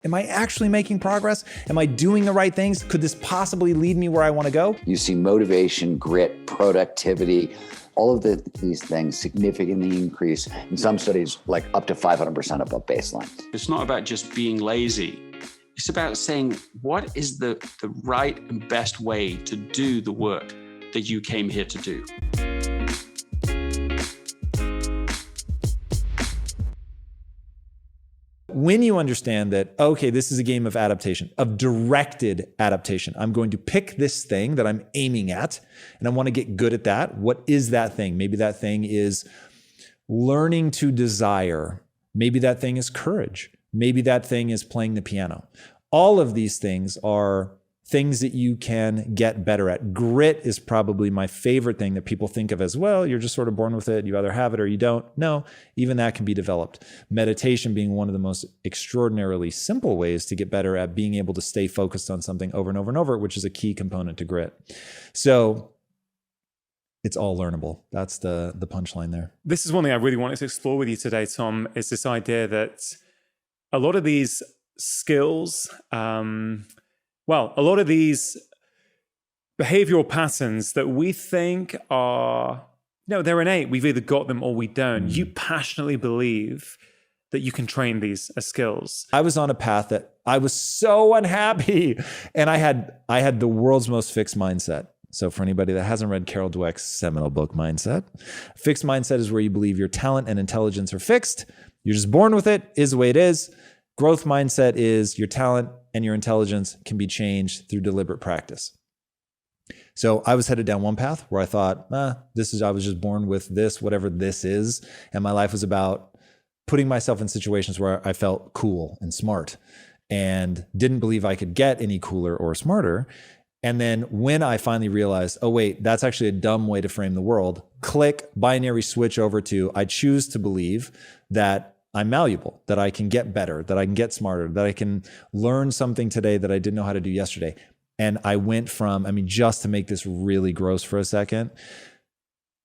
Am I actually making progress? Am I doing the right things? Could this possibly lead me where I want to go? You see motivation, grit, productivity, all of these things significantly increase, in some studies, like up to 500% above baseline. It's not about just being lazy. It's about saying, what is the right and best way to do the work that you came here to do? When you understand that, okay, this is a game of adaptation, of directed adaptation. I'm going to pick this thing that I'm aiming at, and I want to get good at that. What is that thing? Maybe that thing is learning to desire. Maybe that thing is courage. Maybe that thing is playing the piano. All of these things are things that you can get better at. Grit is probably my favorite thing that people think of as, well, you're just sort of born with it. You either have it or you don't. No, even that can be developed. Meditation being one of the most extraordinarily simple ways to get better at being able to stay focused on something over and over and over, which is a key component to grit. So it's all learnable. That's the punchline there. This is one thing I really wanted to explore with you today, Tom, is this idea that a lot of these skills, a lot of these behavioral patterns that we think are, they're innate. We've either got them or we don't. You passionately believe that you can train these as skills. I was on a path that I was so unhappy, and I had the world's most fixed mindset. So for anybody that hasn't read Carol Dweck's seminal book, Mindset, fixed mindset is where you believe your talent and intelligence are fixed. You're just born with it, is the way it is. Growth mindset is your talent and your intelligence can be changed through deliberate practice. So I was headed down one path where I thought, I was just born with this, whatever this is. And my life was about putting myself in situations where I felt cool and smart and didn't believe I could get any cooler or smarter. And then when I finally realized, oh wait, that's actually a dumb way to frame the world, click, binary switch over to, I choose to believe that I'm malleable, that I can get better, that I can get smarter, that I can learn something today that I didn't know how to do yesterday. And I went from, just to make this really gross for a second,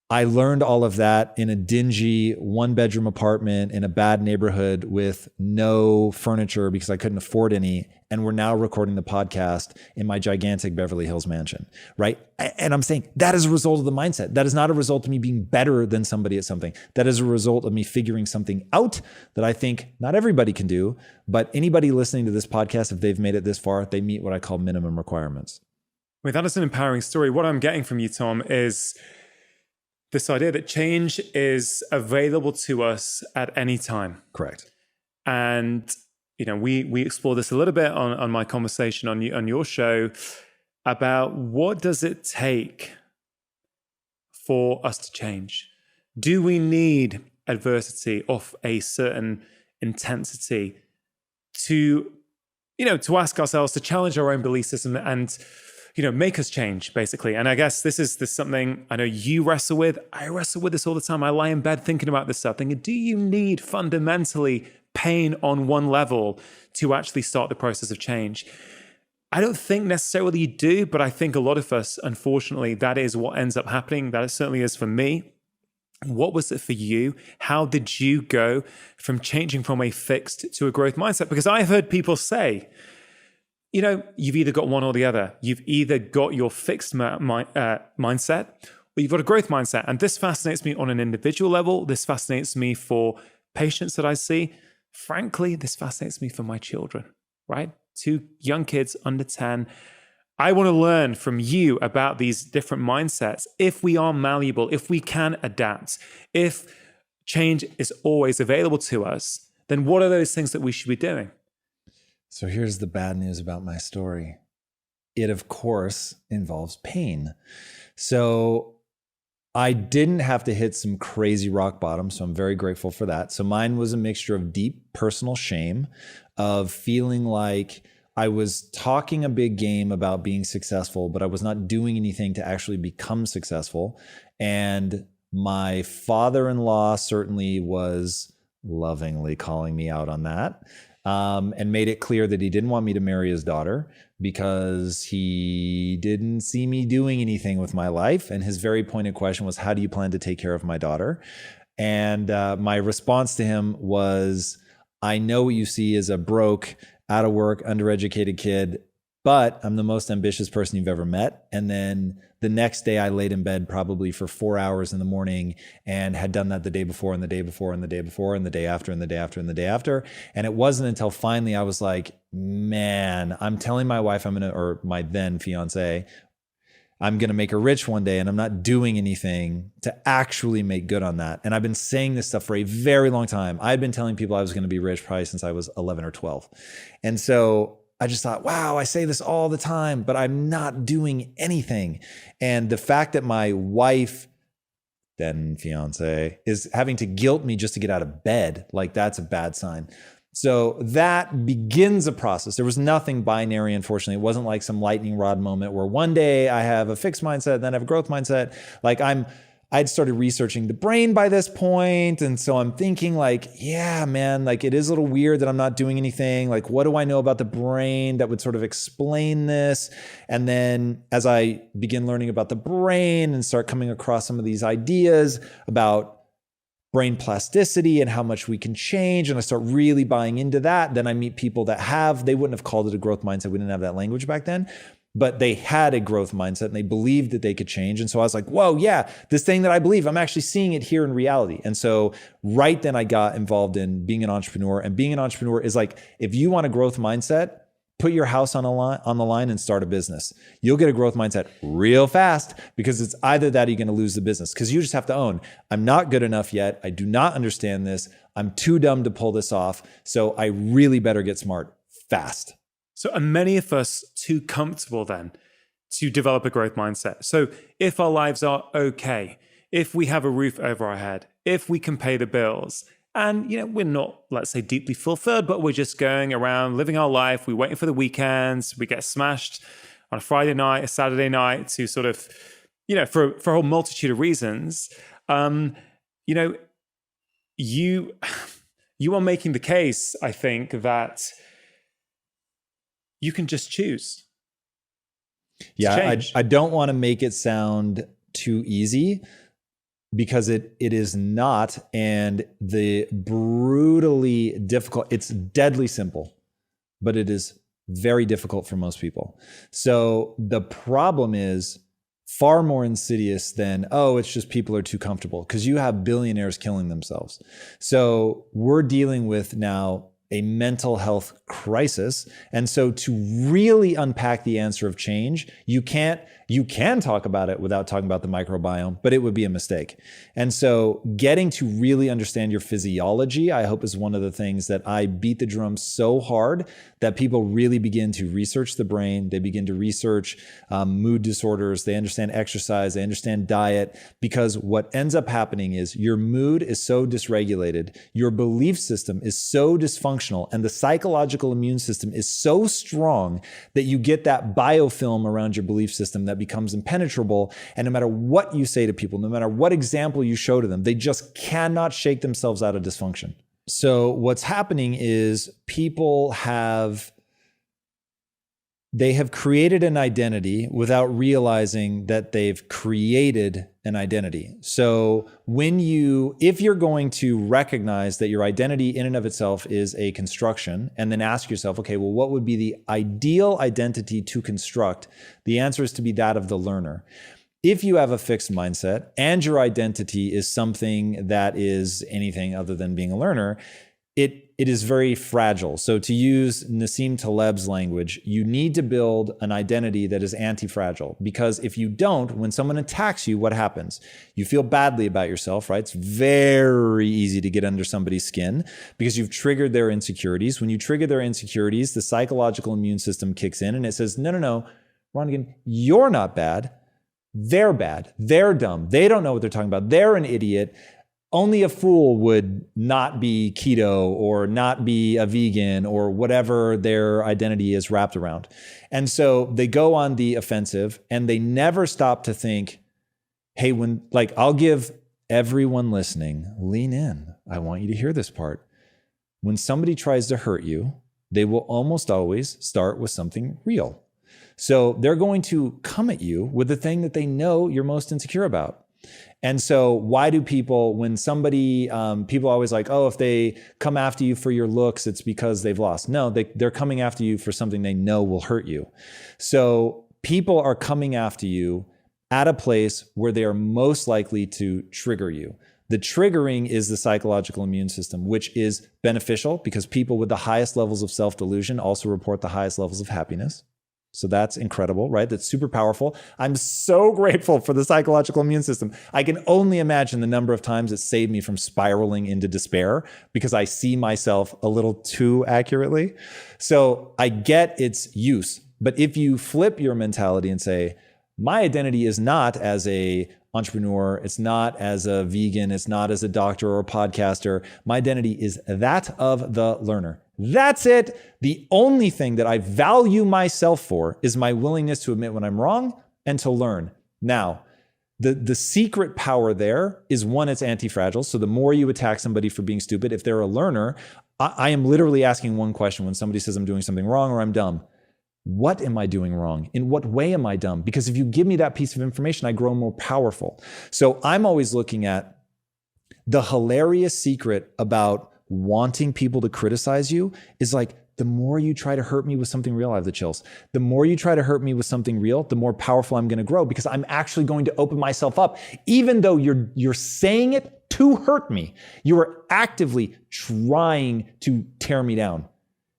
I learned all of that in a dingy one-bedroom apartment in a bad neighborhood with no furniture because I couldn't afford any. And we're now recording the podcast in my gigantic Beverly Hills mansion, right? And I'm saying that is a result of the mindset. That is not a result of me being better than somebody at something. That is a result of me figuring something out that I think not everybody can do, but anybody listening to this podcast, if they've made it this far, they meet what I call minimum requirements. Wait, that is an empowering story. What I'm getting from you, Tom, is this idea that change is available to us at any time. Correct. And we explore this a little bit on my conversation on your show about what does it take for us to change? Do we need adversity of a certain intensity to ask ourselves, to challenge our own belief system and make us change, basically? And I guess this is something I know you wrestle with. I wrestle with this all the time. I lie in bed thinking about this stuff, thinking, do you need fundamentally pain on one level to actually start the process of change? I don't think necessarily you do, but I think a lot of us, unfortunately, that is what ends up happening. That certainly is for me. What was it for you? How did you go from changing from a fixed to a growth mindset? Because I've heard people say, you've either got one or the other. You've either got your fixed mindset or you've got a growth mindset. And this fascinates me on an individual level. This fascinates me for patients that I see. Frankly, this fascinates me for my children, right? 2 young kids under 10. I want to learn from you about these different mindsets. If we are malleable, if we can adapt, if change is always available to us, then what are those things that we should be doing? So here's the bad news about my story. It, of course, involves pain. So I didn't have to hit some crazy rock bottom, so I'm very grateful for that. So mine was a mixture of deep personal shame, of feeling like I was talking a big game about being successful, but I was not doing anything to actually become successful. And my father-in-law certainly was lovingly calling me out on that. And made it clear that he didn't want me to marry his daughter because he didn't see me doing anything with my life. And his very pointed question was, how do you plan to take care of my daughter? And my response to him was, I know what you see as a broke out of work, undereducated kid, but I'm the most ambitious person you've ever met. And then the next day I laid in bed probably for 4 hours in the morning and had done that the day before and the day before and the day before and the day after and the day after and the day after. And it wasn't until finally I was like, man, I'm telling my wife or my then fiance, I'm going to make her rich one day, and I'm not doing anything to actually make good on that. And I've been saying this stuff for a very long time. I've been telling people I was going to be rich probably since I was 11 or 12. And so I just thought, wow, I say this all the time, but I'm not doing anything. And the fact that my wife, then fiance, is having to guilt me just to get out of bed, like that's a bad sign. So that begins a process. There was nothing binary, unfortunately. It wasn't like some lightning rod moment where one day I have a fixed mindset, then I have a growth mindset. Like I'd started researching the brain by this point. And so I'm thinking like, yeah, man, like it is a little weird that I'm not doing anything. Like, what do I know about the brain that would sort of explain this? And then as I begin learning about the brain and start coming across some of these ideas about brain plasticity and how much we can change, and I start really buying into that, then I meet people that they wouldn't have called it a growth mindset. We didn't have that language back then, but they had a growth mindset and they believed that they could change. And so I was like, whoa, yeah, this thing that I believe, I'm actually seeing it here in reality. And so right then I got involved in being an entrepreneur. And being an entrepreneur is like, if you want a growth mindset, put your house on the line and start a business. You'll get a growth mindset real fast, because it's either that or you're going to lose the business, because you just have to own, I'm not good enough yet. I do not understand this. I'm too dumb to pull this off. So I really better get smart fast. So are many of us too comfortable then to develop a growth mindset? So if our lives are okay, if we have a roof over our head, if we can pay the bills, and we're not, let's say, deeply fulfilled, but we're just going around living our life, we're waiting for the weekends, we get smashed on a Friday night, a Saturday night to sort of, for a whole multitude of reasons, you are making the case, I think, that you can just choose. Yeah, I don't want to make it sound too easy, because it is not. And the brutally difficult, it's deadly simple, but it is very difficult for most people. So the problem is far more insidious than, oh, it's just people are too comfortable, because you have billionaires killing themselves. So we're dealing with now a mental health crisis. And so to really unpack the answer of change, you can talk about it without talking about the microbiome, but it would be a mistake. And so getting to really understand your physiology, I hope, is one of the things that I beat the drum so hard that people really begin to research the brain. They begin to research mood disorders. They understand exercise. They understand diet, because what ends up happening is your mood is so dysregulated, your belief system is so dysfunctional, and the psychological immune system is so strong that you get that biofilm around your belief system that becomes impenetrable. And no matter what you say to people, no matter what example you show to them, they just cannot shake themselves out of dysfunction. So what's happening is people have created an identity without realizing that they've created an identity. So if you're going to recognize that your identity in and of itself is a construction, and then ask yourself, okay, well, what would be the ideal identity to construct? The answer is to be that of the learner. If you have a fixed mindset and your identity is something that is anything other than being a learner, it is very fragile. So to use Nassim Taleb's language, you need to build an identity that is anti-fragile, because if you don't, when someone attacks you, what happens? You feel badly about yourself, right? It's very easy to get under somebody's skin because you've triggered their insecurities. When you trigger their insecurities, the psychological immune system kicks in and it says, no, Rangan, you're not bad. They're bad. They're dumb. They don't know what they're talking about. They're an idiot. Only a fool would not be keto or not be a vegan or whatever their identity is wrapped around. And so they go on the offensive and they never stop to think, hey, I'll give everyone listening, lean in. I want you to hear this part. When somebody tries to hurt you, they will almost always start with something real. So they're going to come at you with the thing that they know you're most insecure about. And so why do people, when somebody, people are always like, oh, if they come after you for your looks, it's because they've lost. No, they're coming after you for something they know will hurt you. So people are coming after you at a place where they are most likely to trigger you. The triggering is the psychological immune system, which is beneficial because people with the highest levels of self-delusion also report the highest levels of happiness. So that's incredible, right? That's super powerful. I'm so grateful for the psychological immune system. I can only imagine the number of times it saved me from spiraling into despair because I see myself a little too accurately. So I get its use. But if you flip your mentality and say, my identity is not as a entrepreneur, it's not as a vegan, it's not as a doctor or a podcaster. My identity is that of the learner. That's it. The only thing that I value myself for is my willingness to admit when I'm wrong and to learn. Now, the secret power there is one, it's anti-fragile. So the more you attack somebody for being stupid, if they're a learner, I am literally asking one question when somebody says I'm doing something wrong or I'm dumb. What am I doing wrong? In what way am I dumb? Because if you give me that piece of information, I grow more powerful. So I'm always looking at the hilarious secret about wanting people to criticize you is like, the more you try to hurt me with something real, I have the chills. The more you try to hurt me with something real, the more powerful I'm going to grow because I'm actually going to open myself up. Even though you're saying it to hurt me, you are actively trying to tear me down.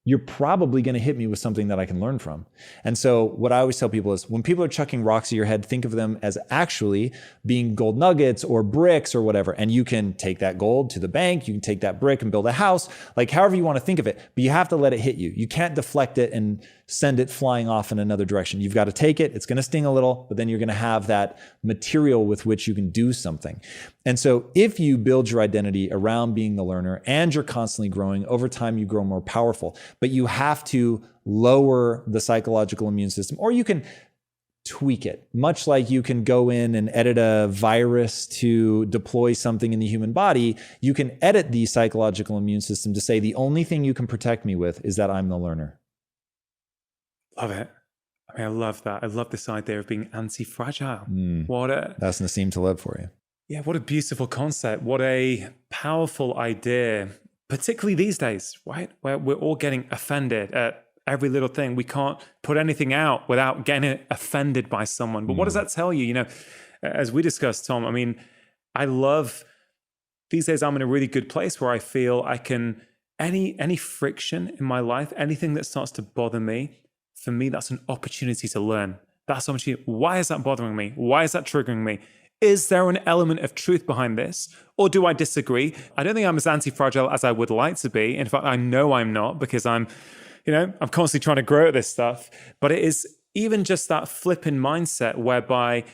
You're probably going to hit me with something that I can learn from. And so what I always tell people is when people are chucking rocks at your head, think of them as actually being gold nuggets or bricks or whatever. And you can take that gold to the bank. You can take that brick and build a house, like however you want to think of it, but you have to let it hit you. You can't deflect it and send it flying off in another direction. You've got to take it. It's going to sting a little, but then you're going to have that material with which you can do something. And so if you build your identity around being the learner and you're constantly growing, over time you grow more powerful. But you have to lower the psychological immune system, or you can tweak it, much like you can go in and edit a virus to deploy something in the human body. You can edit the psychological immune system to say the only thing you can protect me with is that I'm the learner. Love it. I mean, I love that. I love this idea of being anti-fragile. That's Nassim Taleb for you. Yeah, what a beautiful concept. What a powerful idea, particularly these days, right? Where we're all getting offended at every little thing. We can't put anything out without getting offended by someone. But what does that tell you? You know, as we discussed, Tom, I mean, I love, these days I'm in a really good place where I feel I can, any friction in my life, anything that starts to bother me, for me, that's an opportunity to learn. That's an opportunity. Why is that bothering me? Why is that triggering me? Is there an element of truth behind this? Or do I disagree? I don't think I'm as anti-fragile as I would like to be. In fact, I know I'm not because I'm constantly trying to grow at this stuff. But it is even just that flipping mindset whereby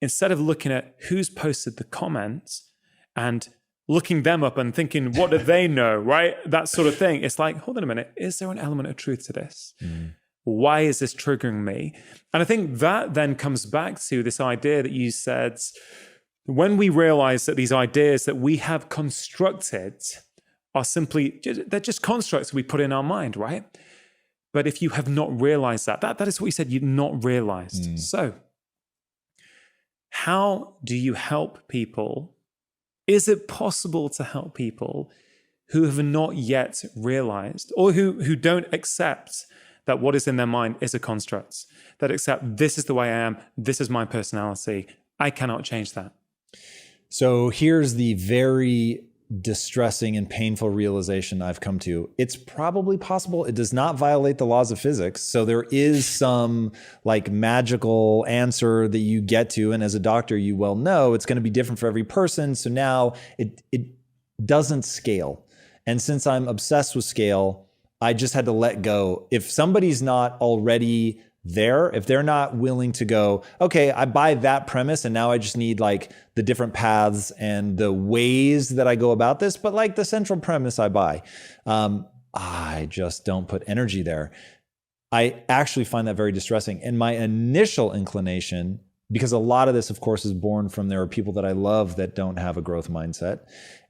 instead of looking at who's posted the comments and looking them up and thinking, what do they know, right? That sort of thing. It's like, hold on a minute. Is there an element of truth to this? Why is this triggering me? And I think that then comes back to this idea that you said, when we realize that these ideas that we have constructed are simply, they're just constructs we put in our mind, right? But if you have not realized that is what you said, you've not realized. So how do you help people? Is it possible to help people who have not yet realized or who don't accept that what is in their mind is a construct, that accept this is the way I am, this is my personality, I cannot change that? So here's the very distressing and painful realization I've come to. It's probably possible. It does not violate the laws of physics. So there is some like magical answer that you get to. And as a doctor, you well know it's going to be different for every person. So now it doesn't scale. And since I'm obsessed with scale, I just had to let go. If somebody's not already there, if they're not willing to go, okay, I buy that premise and now I just need like the different paths and the ways that I go about this, but like the central premise I buy, I just don't put energy there. I actually find that very distressing. And my initial inclination, because a lot of this, of course, is born from there are people that I love that don't have a growth mindset.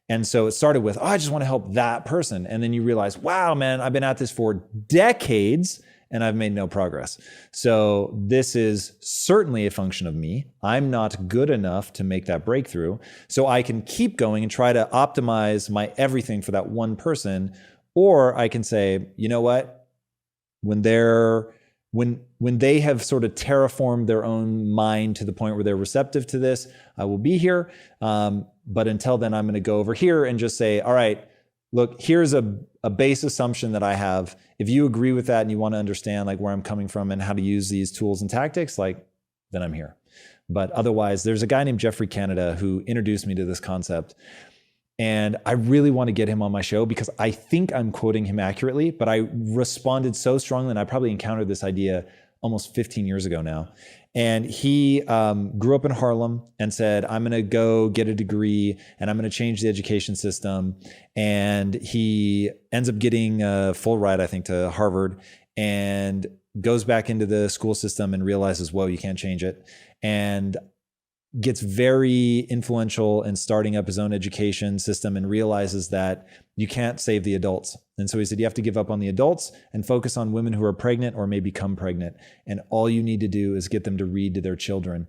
And so it started with, I just want to help that person. And then you realize, wow, man, I've been at this for decades and I've made no progress. So this is certainly a function of me. I'm not good enough to make that breakthrough. So I can keep going and try to optimize my everything for that one person. Or I can say, you know what? When they have sort of terraformed their own mind to the point where they're receptive to this, I will be here. But until then, I'm going to go over here and just say, all right, look, here's a base assumption that I have. If you agree with that and you want to understand like where I'm coming from and how to use these tools and tactics, like, then I'm here. But otherwise, there's a guy named Jeffrey Canada who introduced me to this concept. And I really want to get him on my show because I think I'm quoting him accurately, but I responded so strongly, and I probably encountered this idea almost 15 years ago now. And he grew up in Harlem and said, I'm going to go get a degree and I'm going to change the education system. And he ends up getting a full ride, I think, to Harvard, and goes back into the school system and realizes, whoa, you can't change it. And gets very influential in starting up his own education system and realizes that you can't save the adults. And so he said, you have to give up on the adults and focus on women who are pregnant or may become pregnant. And all you need to do is get them to read to their children,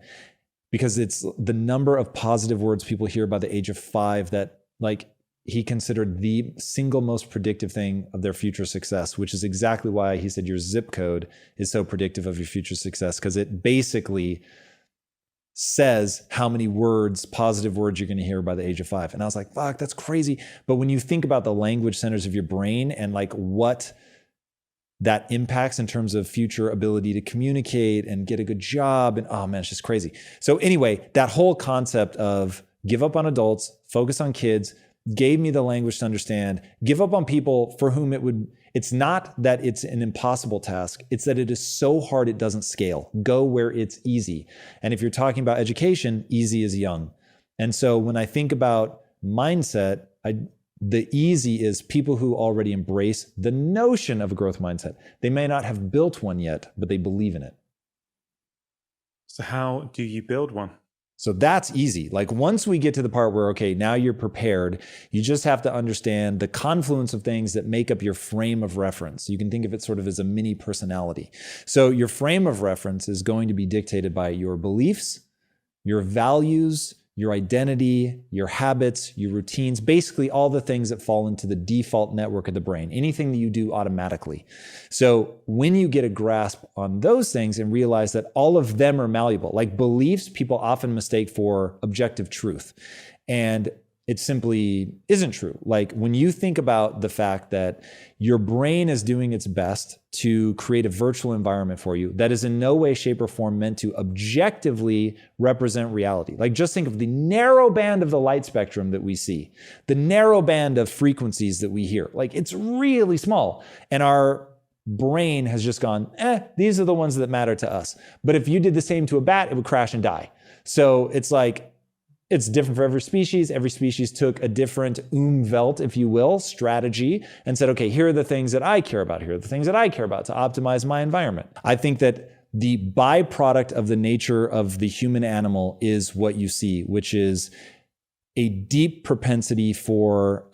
because it's the number of positive words people hear by the age of 5 that like he considered the single most predictive thing of their future success, which is exactly why he said your zip code is so predictive of your future success, because it basically says how many words, positive words, you're going to hear by the age of 5. And I was like, fuck, that's crazy. But when you think about the language centers of your brain and like what that impacts in terms of future ability to communicate and get a good job, and oh man, it's just crazy. So anyway, that whole concept of give up on adults, focus on kids, gave me the language to understand, give up on people for whom it's not that it's an impossible task. It's that it is so hard it doesn't scale. Go where it's easy. And if you're talking about education, easy is young. And so when I think about mindset, the easy is people who already embrace the notion of a growth mindset. They may not have built one yet, but they believe in it. So how do you build one? So that's easy. Like once we get to the part where, okay, now you're prepared, you just have to understand the confluence of things that make up your frame of reference. You can think of it sort of as a mini personality. So your frame of reference is going to be dictated by your beliefs, your values, your identity, your habits, your routines, basically all the things that fall into the default network of the brain, anything that you do automatically. So when you get a grasp on those things and realize that all of them are malleable, like beliefs, people often mistake for objective truth. And it simply isn't true. Like when you think about the fact that your brain is doing its best to create a virtual environment for you that is in no way, shape, or form meant to objectively represent reality. Like just think of the narrow band of the light spectrum that we see, the narrow band of frequencies that we hear. Like it's really small. And our brain has just gone, these are the ones that matter to us. But if you did the same to a bat, it would crash and die. So it's like, it's different for every species. Every species took a different Umwelt, if you will, strategy and said, okay, here are the things that I care about. Here are the things that I care about to optimize my environment. I think that the byproduct of the nature of the human animal is what you see, which is a deep propensity for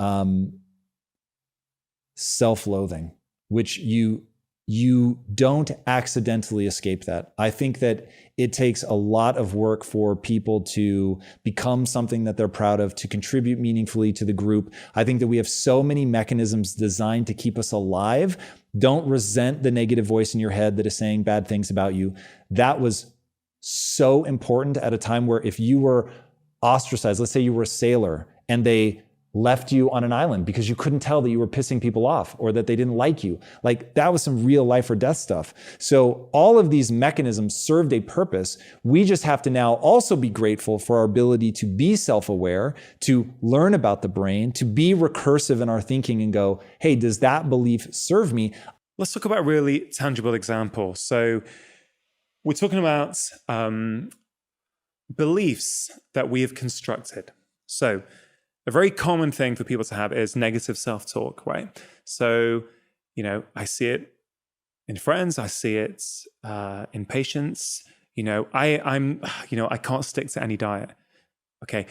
self-loathing, which you don't accidentally escape that. I think that it takes a lot of work for people to become something that they're proud of, to contribute meaningfully to the group. I think that we have so many mechanisms designed to keep us alive. Don't resent the negative voice in your head that is saying bad things about you. That was so important at a time where if you were ostracized, let's say you were a sailor and they left you on an island because you couldn't tell that you were pissing people off or that they didn't like you. Like that was some real life or death stuff. So all of these mechanisms served a purpose. We just have to now also be grateful for our ability to be self-aware, to learn about the brain, to be recursive in our thinking and go, hey, does that belief serve me? Let's talk about a really tangible example. So we're talking about beliefs that we have constructed. So a very common thing for people to have is negative self-talk, right? So, I see it in friends, I see it in patients. I can't stick to any diet. Okay,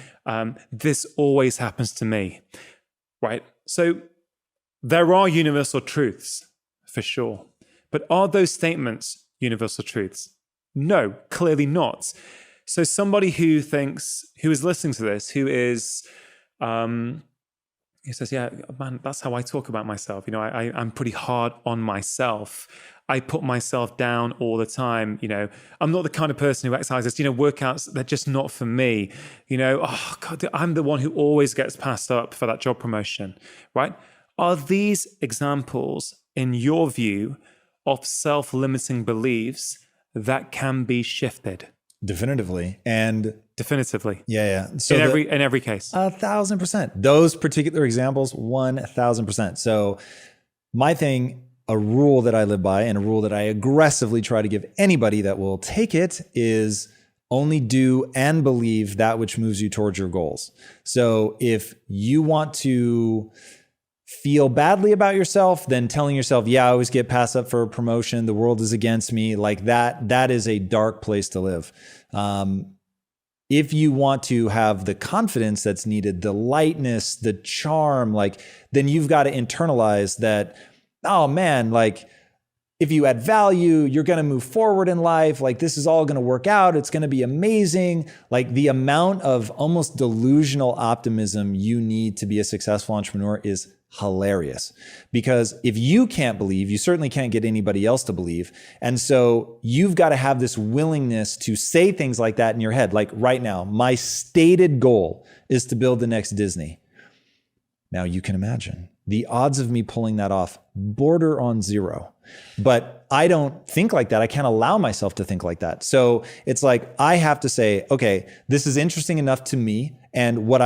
this always happens to me, right? So there are universal truths for sure, But are those statements universal truths? No, clearly not. So somebody who is listening to this, who says, yeah, man, that's how I talk about myself. I'm pretty hard on myself. I put myself down all the time. I'm not the kind of person who exercises, workouts, they're just not for me. Oh God, I'm the one who always gets passed up for that job promotion, right? Are these examples, in your view, of self-limiting beliefs that can be shifted? Definitively. And definitively. Yeah. So in every case. 1,000%. Those particular examples, 1,000%. So my thing, a rule that I live by and a rule that I aggressively try to give anybody that will take it is only do and believe that which moves you towards your goals. So if you want to feel badly about yourself, then telling yourself, yeah, I always get passed up for a promotion, the world is against me, like that is a dark place to live. If you want to have the confidence that's needed, the lightness, the charm, then you've got to internalize that, oh man, if you add value, you're going to move forward in life. This is all going to work out. It's going to be amazing. The amount of almost delusional optimism you need to be a successful entrepreneur is hilarious, because if you can't believe, you certainly can't get anybody else to believe. And so you've got to have this willingness to say things like that in your head. Like right now, my stated goal is to build the next Disney. Now you can imagine the odds of me pulling that off border on zero, but I don't think like that. I can't allow myself to think like that. So it's I have to say, okay, this is interesting enough to me. And what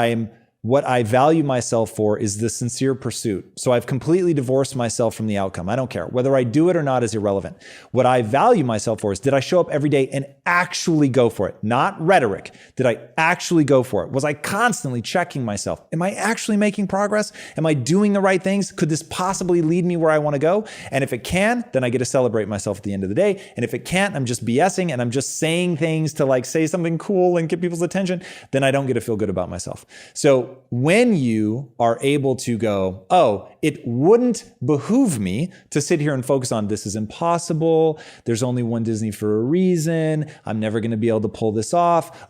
I value myself for is the sincere pursuit. So I've completely divorced myself from the outcome. I don't care. Whether I do it or not is irrelevant. What I value myself for is, did I show up every day and actually go for it? Not rhetoric. Did I actually go for it? Was I constantly checking myself? Am I actually making progress? Am I doing the right things? Could this possibly lead me where I want to go? And if it can, then I get to celebrate myself at the end of the day. And if it can't, I'm just BSing and I'm just saying things to say something cool and get people's attention, then I don't get to feel good about myself. So when you are able to go, oh, it wouldn't behoove me to sit here and focus on this is impossible. There's only one Disney for a reason. I'm never going to be able to pull this off.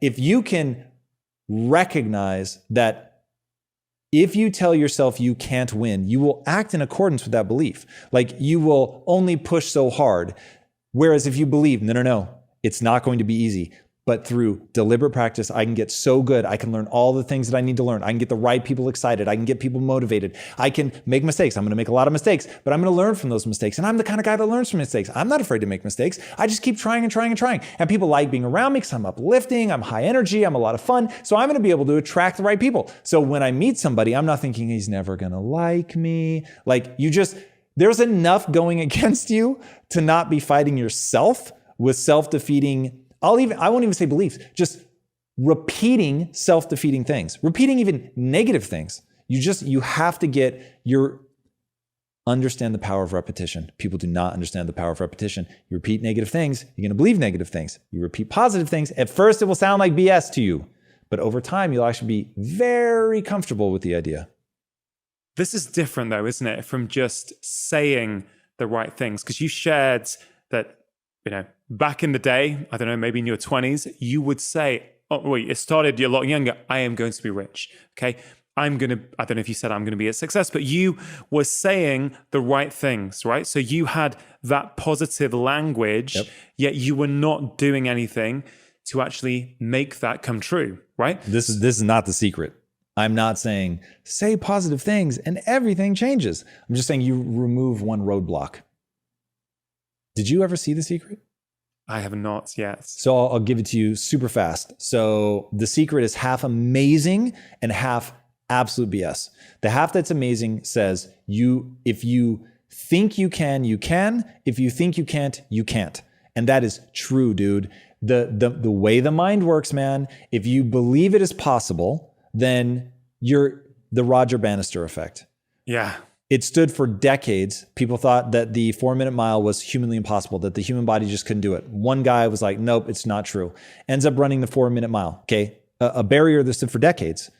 If you can recognize that if you tell yourself you can't win, you will act in accordance with that belief. You will only push so hard. Whereas if you believe, no, it's not going to be easy. But through deliberate practice, I can get so good. I can learn all the things that I need to learn. I can get the right people excited. I can get people motivated. I can make mistakes. I'm going to make a lot of mistakes, but I'm going to learn from those mistakes. And I'm the kind of guy that learns from mistakes. I'm not afraid to make mistakes. I just keep trying and trying and trying. And people like being around me because I'm uplifting. I'm high energy. I'm a lot of fun. So I'm going to be able to attract the right people. So when I meet somebody, I'm not thinking he's never going to like me. There's enough going against you to not be fighting yourself with self-defeating. I won't even say beliefs, just repeating self-defeating things, repeating even negative things. You have to understand the power of repetition. People do not understand the power of repetition. You repeat negative things, you're going to believe negative things. You repeat positive things. At first, it will sound like BS to you, but over time, you'll actually be very comfortable with the idea. This is different though, isn't it? From just saying the right things. Because you shared that, back in the day, I don't know, maybe in your 20s, you would say, oh, wait, it started, you're a lot younger. I am going to be rich. Okay. I don't know if you said I'm going to be a success, but you were saying the right things, right? So you had that positive language, yet you were not doing anything to actually make that come true, right? This is not the secret. I'm not saying say positive things and everything changes. I'm just saying you remove one roadblock. Did you ever see The Secret? I have not yet. So I'll give it to you super fast. So The Secret is half amazing and half absolute BS. The half that's amazing says if you think you can, you can. If you think you can't, you can't. And that is true, dude. The way the mind works, man, if you believe it is possible, then you're the Roger Bannister effect. Yeah. It stood for decades. People thought that the 4-minute mile was humanly impossible, that the human body just couldn't do it. One guy was like, nope, it's not true. Ends up running the 4-minute mile. Okay. A barrier that stood for decades.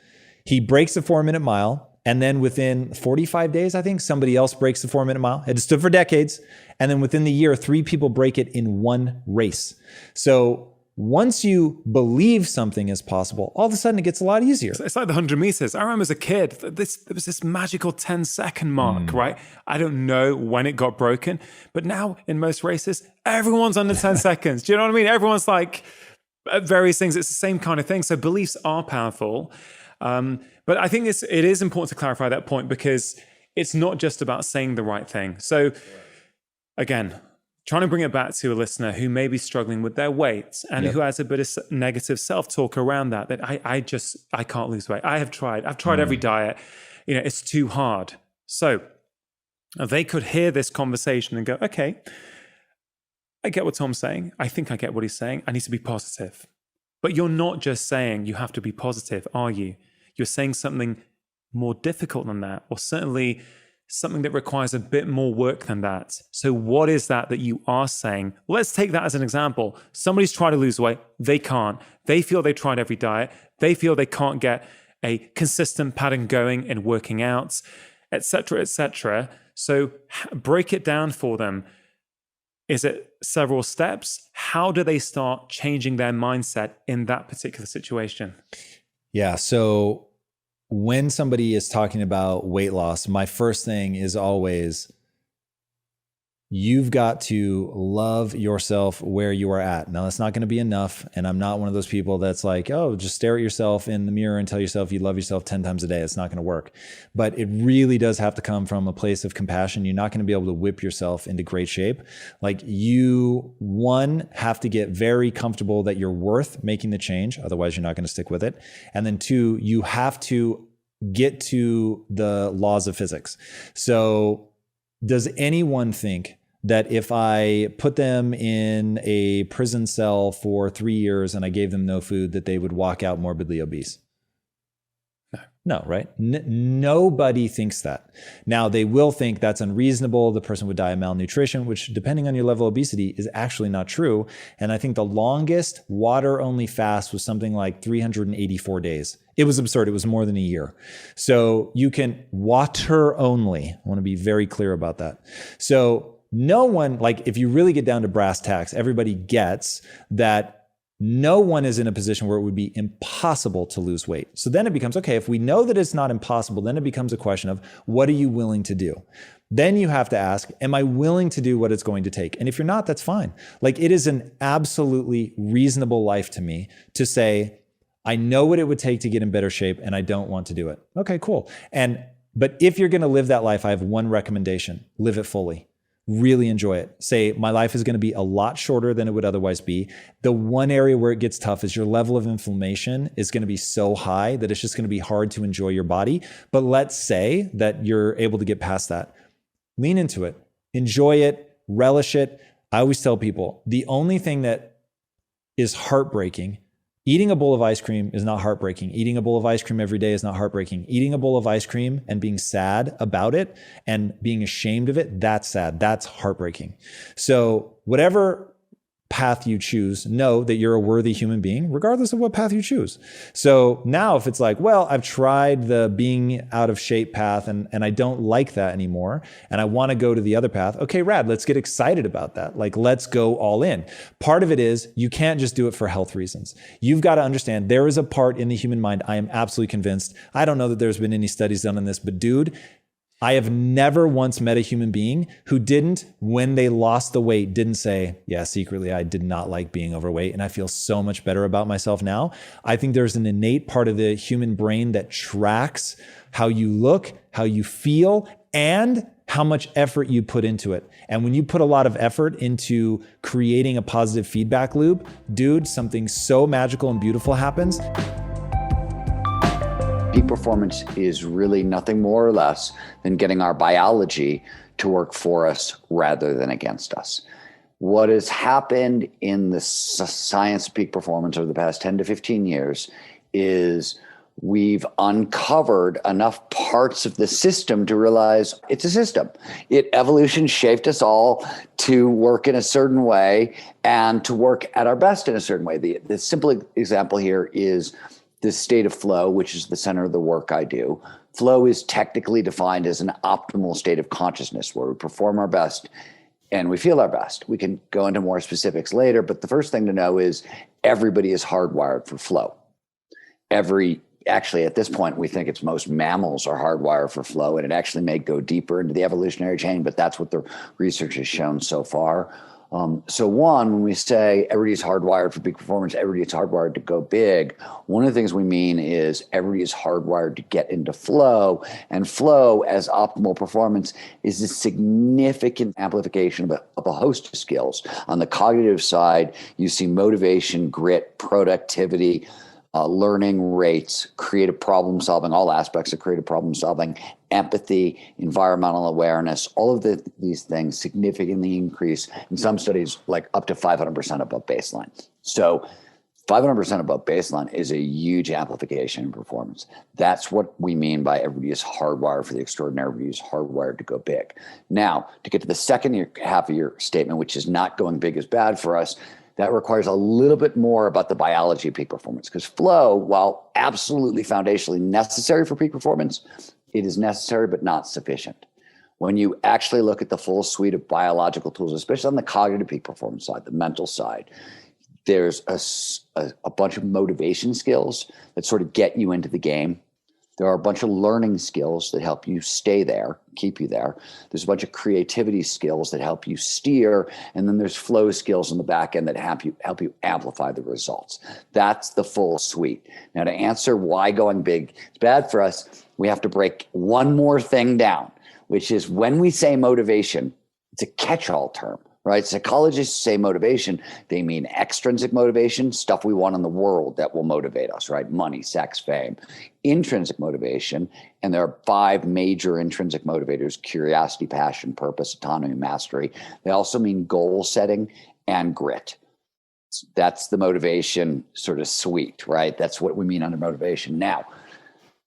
He breaks the 4-minute mile. And then within 45 days, I think, somebody else breaks the 4-minute mile. It had stood for decades. And then within the year, 3 people break it in one race. So once you believe something is possible, all of a sudden it gets a lot easier. It's like the 100 meters. I remember as a kid, there was this magical 10-second mark, right? I don't know when it got broken, but now in most races, everyone's under 10 seconds. Do you know what I mean? Everyone's like at various things. It's the same kind of thing. So beliefs are powerful. But I think it is important to clarify that point, because it's not just about saying the right thing. So again, trying to bring it back to a listener who may be struggling with their weight and who has a bit of negative self-talk around that I can't lose weight. I've tried every diet, it's too hard. So they could hear this conversation and go, okay, I get what Tom's saying. I think I get what he's saying. I need to be positive. But you're not just saying you have to be positive, are you? You're saying something more difficult than that, or certainly something that requires a bit more work than that. So what is that you are saying? Let's take that as an example. Somebody's trying to lose weight. They can't. They feel they tried every diet. They feel they can't get a consistent pattern going in working out, etc., etc. So break it down for them. Is it several steps? How do they start changing their mindset in that particular situation? Yeah. So when somebody is talking about weight loss, my first thing is always, you've got to love yourself where you are at. Now, that's not going to be enough. And I'm not one of those people that's like, oh, just stare at yourself in the mirror and tell yourself you love yourself 10 times a day. It's not going to work. But it really does have to come from a place of compassion. You're not going to be able to whip yourself into great shape. Like, you, one, have to get very comfortable that you're worth making the change. Otherwise, you're not going to stick with it. And then two, you have to get to the laws of physics. So does anyone think that if I put them in a prison cell for 3 years and I gave them no food, that they would walk out morbidly obese? No, right? Nobody thinks that. Now, they will think that's unreasonable. The person would die of malnutrition, which, depending on your level of obesity, is actually not true. And I think the longest water-only fast was something like 384 days. It was absurd. It was more than a year. So you can water only. I want to be very clear about that. So no one, like, if you really get down to brass tacks, everybody gets that no one is in a position where it would be impossible to lose weight. So then it becomes, okay, if we know that it's not impossible, then it becomes a question of, what are you willing to do? Then you have to ask, am I willing to do what it's going to take? And if you're not, that's fine. Like, it is an absolutely reasonable life to me to say, I know what it would take to get in better shape and I don't want to do it. Okay, cool. But if you're going to live that life, I have one recommendation: live it fully. Really enjoy it. Say, my life is going to be a lot shorter than it would otherwise be. The one area where it gets tough is your level of inflammation is going to be so high that it's just going to be hard to enjoy your body. But let's say that you're able to get past that. Lean into it. Enjoy it. Relish it. I always tell people, the only thing that is heartbreaking, eating a bowl of ice cream is not heartbreaking. Eating a bowl of ice cream every day is not heartbreaking. Eating a bowl of ice cream and being sad about it and being ashamed of it, that's sad. That's heartbreaking. So whatever path you choose, know that you're a worthy human being, regardless of what path you choose. So now if it's like, well, I've tried the being out of shape path and I don't like that anymore, and I want to go to the other path, okay, rad, let's get excited about that. Like, let's go all in. Part of it is you can't just do it for health reasons. You've got to understand there is a part in the human mind, I am absolutely convinced. I don't know that there's been any studies done on this, but dude, I have never once met a human being who didn't, when they lost the weight, didn't say, yeah, secretly, I did not like being overweight and I feel so much better about myself now. I think there's an innate part of the human brain that tracks how you look, how you feel, and how much effort you put into it. And when you put a lot of effort into creating a positive feedback loop, dude, something so magical and beautiful happens. Peak performance is really nothing more or less than getting our biology to work for us rather than against us. What has happened in the science of peak performance over the past 10 to 15 years is we've uncovered enough parts of the system to realize it's a system. Evolution shaped us all to work in a certain way and to work at our best in a certain way. The simple example here is this state of flow, which is the center of the work I do. Flow is technically defined as an optimal state of consciousness where we perform our best and we feel our best. We can go into more specifics later, but the first thing to know is everybody is hardwired for flow. Actually, at this point, we think it's most mammals are hardwired for flow, and it actually may go deeper into the evolutionary chain, but that's what the research has shown so far. So one, when we say everybody's hardwired for peak performance, everybody's hardwired to go big, one of the things we mean is everybody is hardwired to get into flow, and flow as optimal performance is a significant amplification of a host of skills. On the cognitive side, you see motivation, grit, productivity, learning rates, creative problem solving, all aspects of creative problem solving, empathy, environmental awareness, all of these things significantly increase in some studies, like up to 500% above baseline. So 500% above baseline is a huge amplification in performance. That's what we mean by everybody is hardwired for the extraordinary, everybody is hardwired to go big. Now, to get to the second half of your statement, which is not going big is bad for us, that requires a little bit more about the biology of peak performance, because flow, while absolutely foundationally necessary for peak performance, it is necessary but not sufficient. When you actually look at the full suite of biological tools, especially on the cognitive peak performance side, the mental side, there's a bunch of motivation skills that sort of get you into the game. There are a bunch of learning skills that help you stay there, keep you there. There's a bunch of creativity skills that help you steer. And then there's flow skills on the back end that help you amplify the results. That's the full suite. Now, to answer why going big is bad for us, we have to break one more thing down, which is when we say motivation, it's a catch-all term. Right? Psychologists say motivation, they mean extrinsic motivation, stuff we want in the world that will motivate us, right? Money, sex, fame. Intrinsic motivation, and there are 5 major intrinsic motivators: curiosity, passion, purpose, autonomy, mastery. They also mean goal setting and grit. That's the motivation sort of suite, right? That's what we mean under motivation. Now,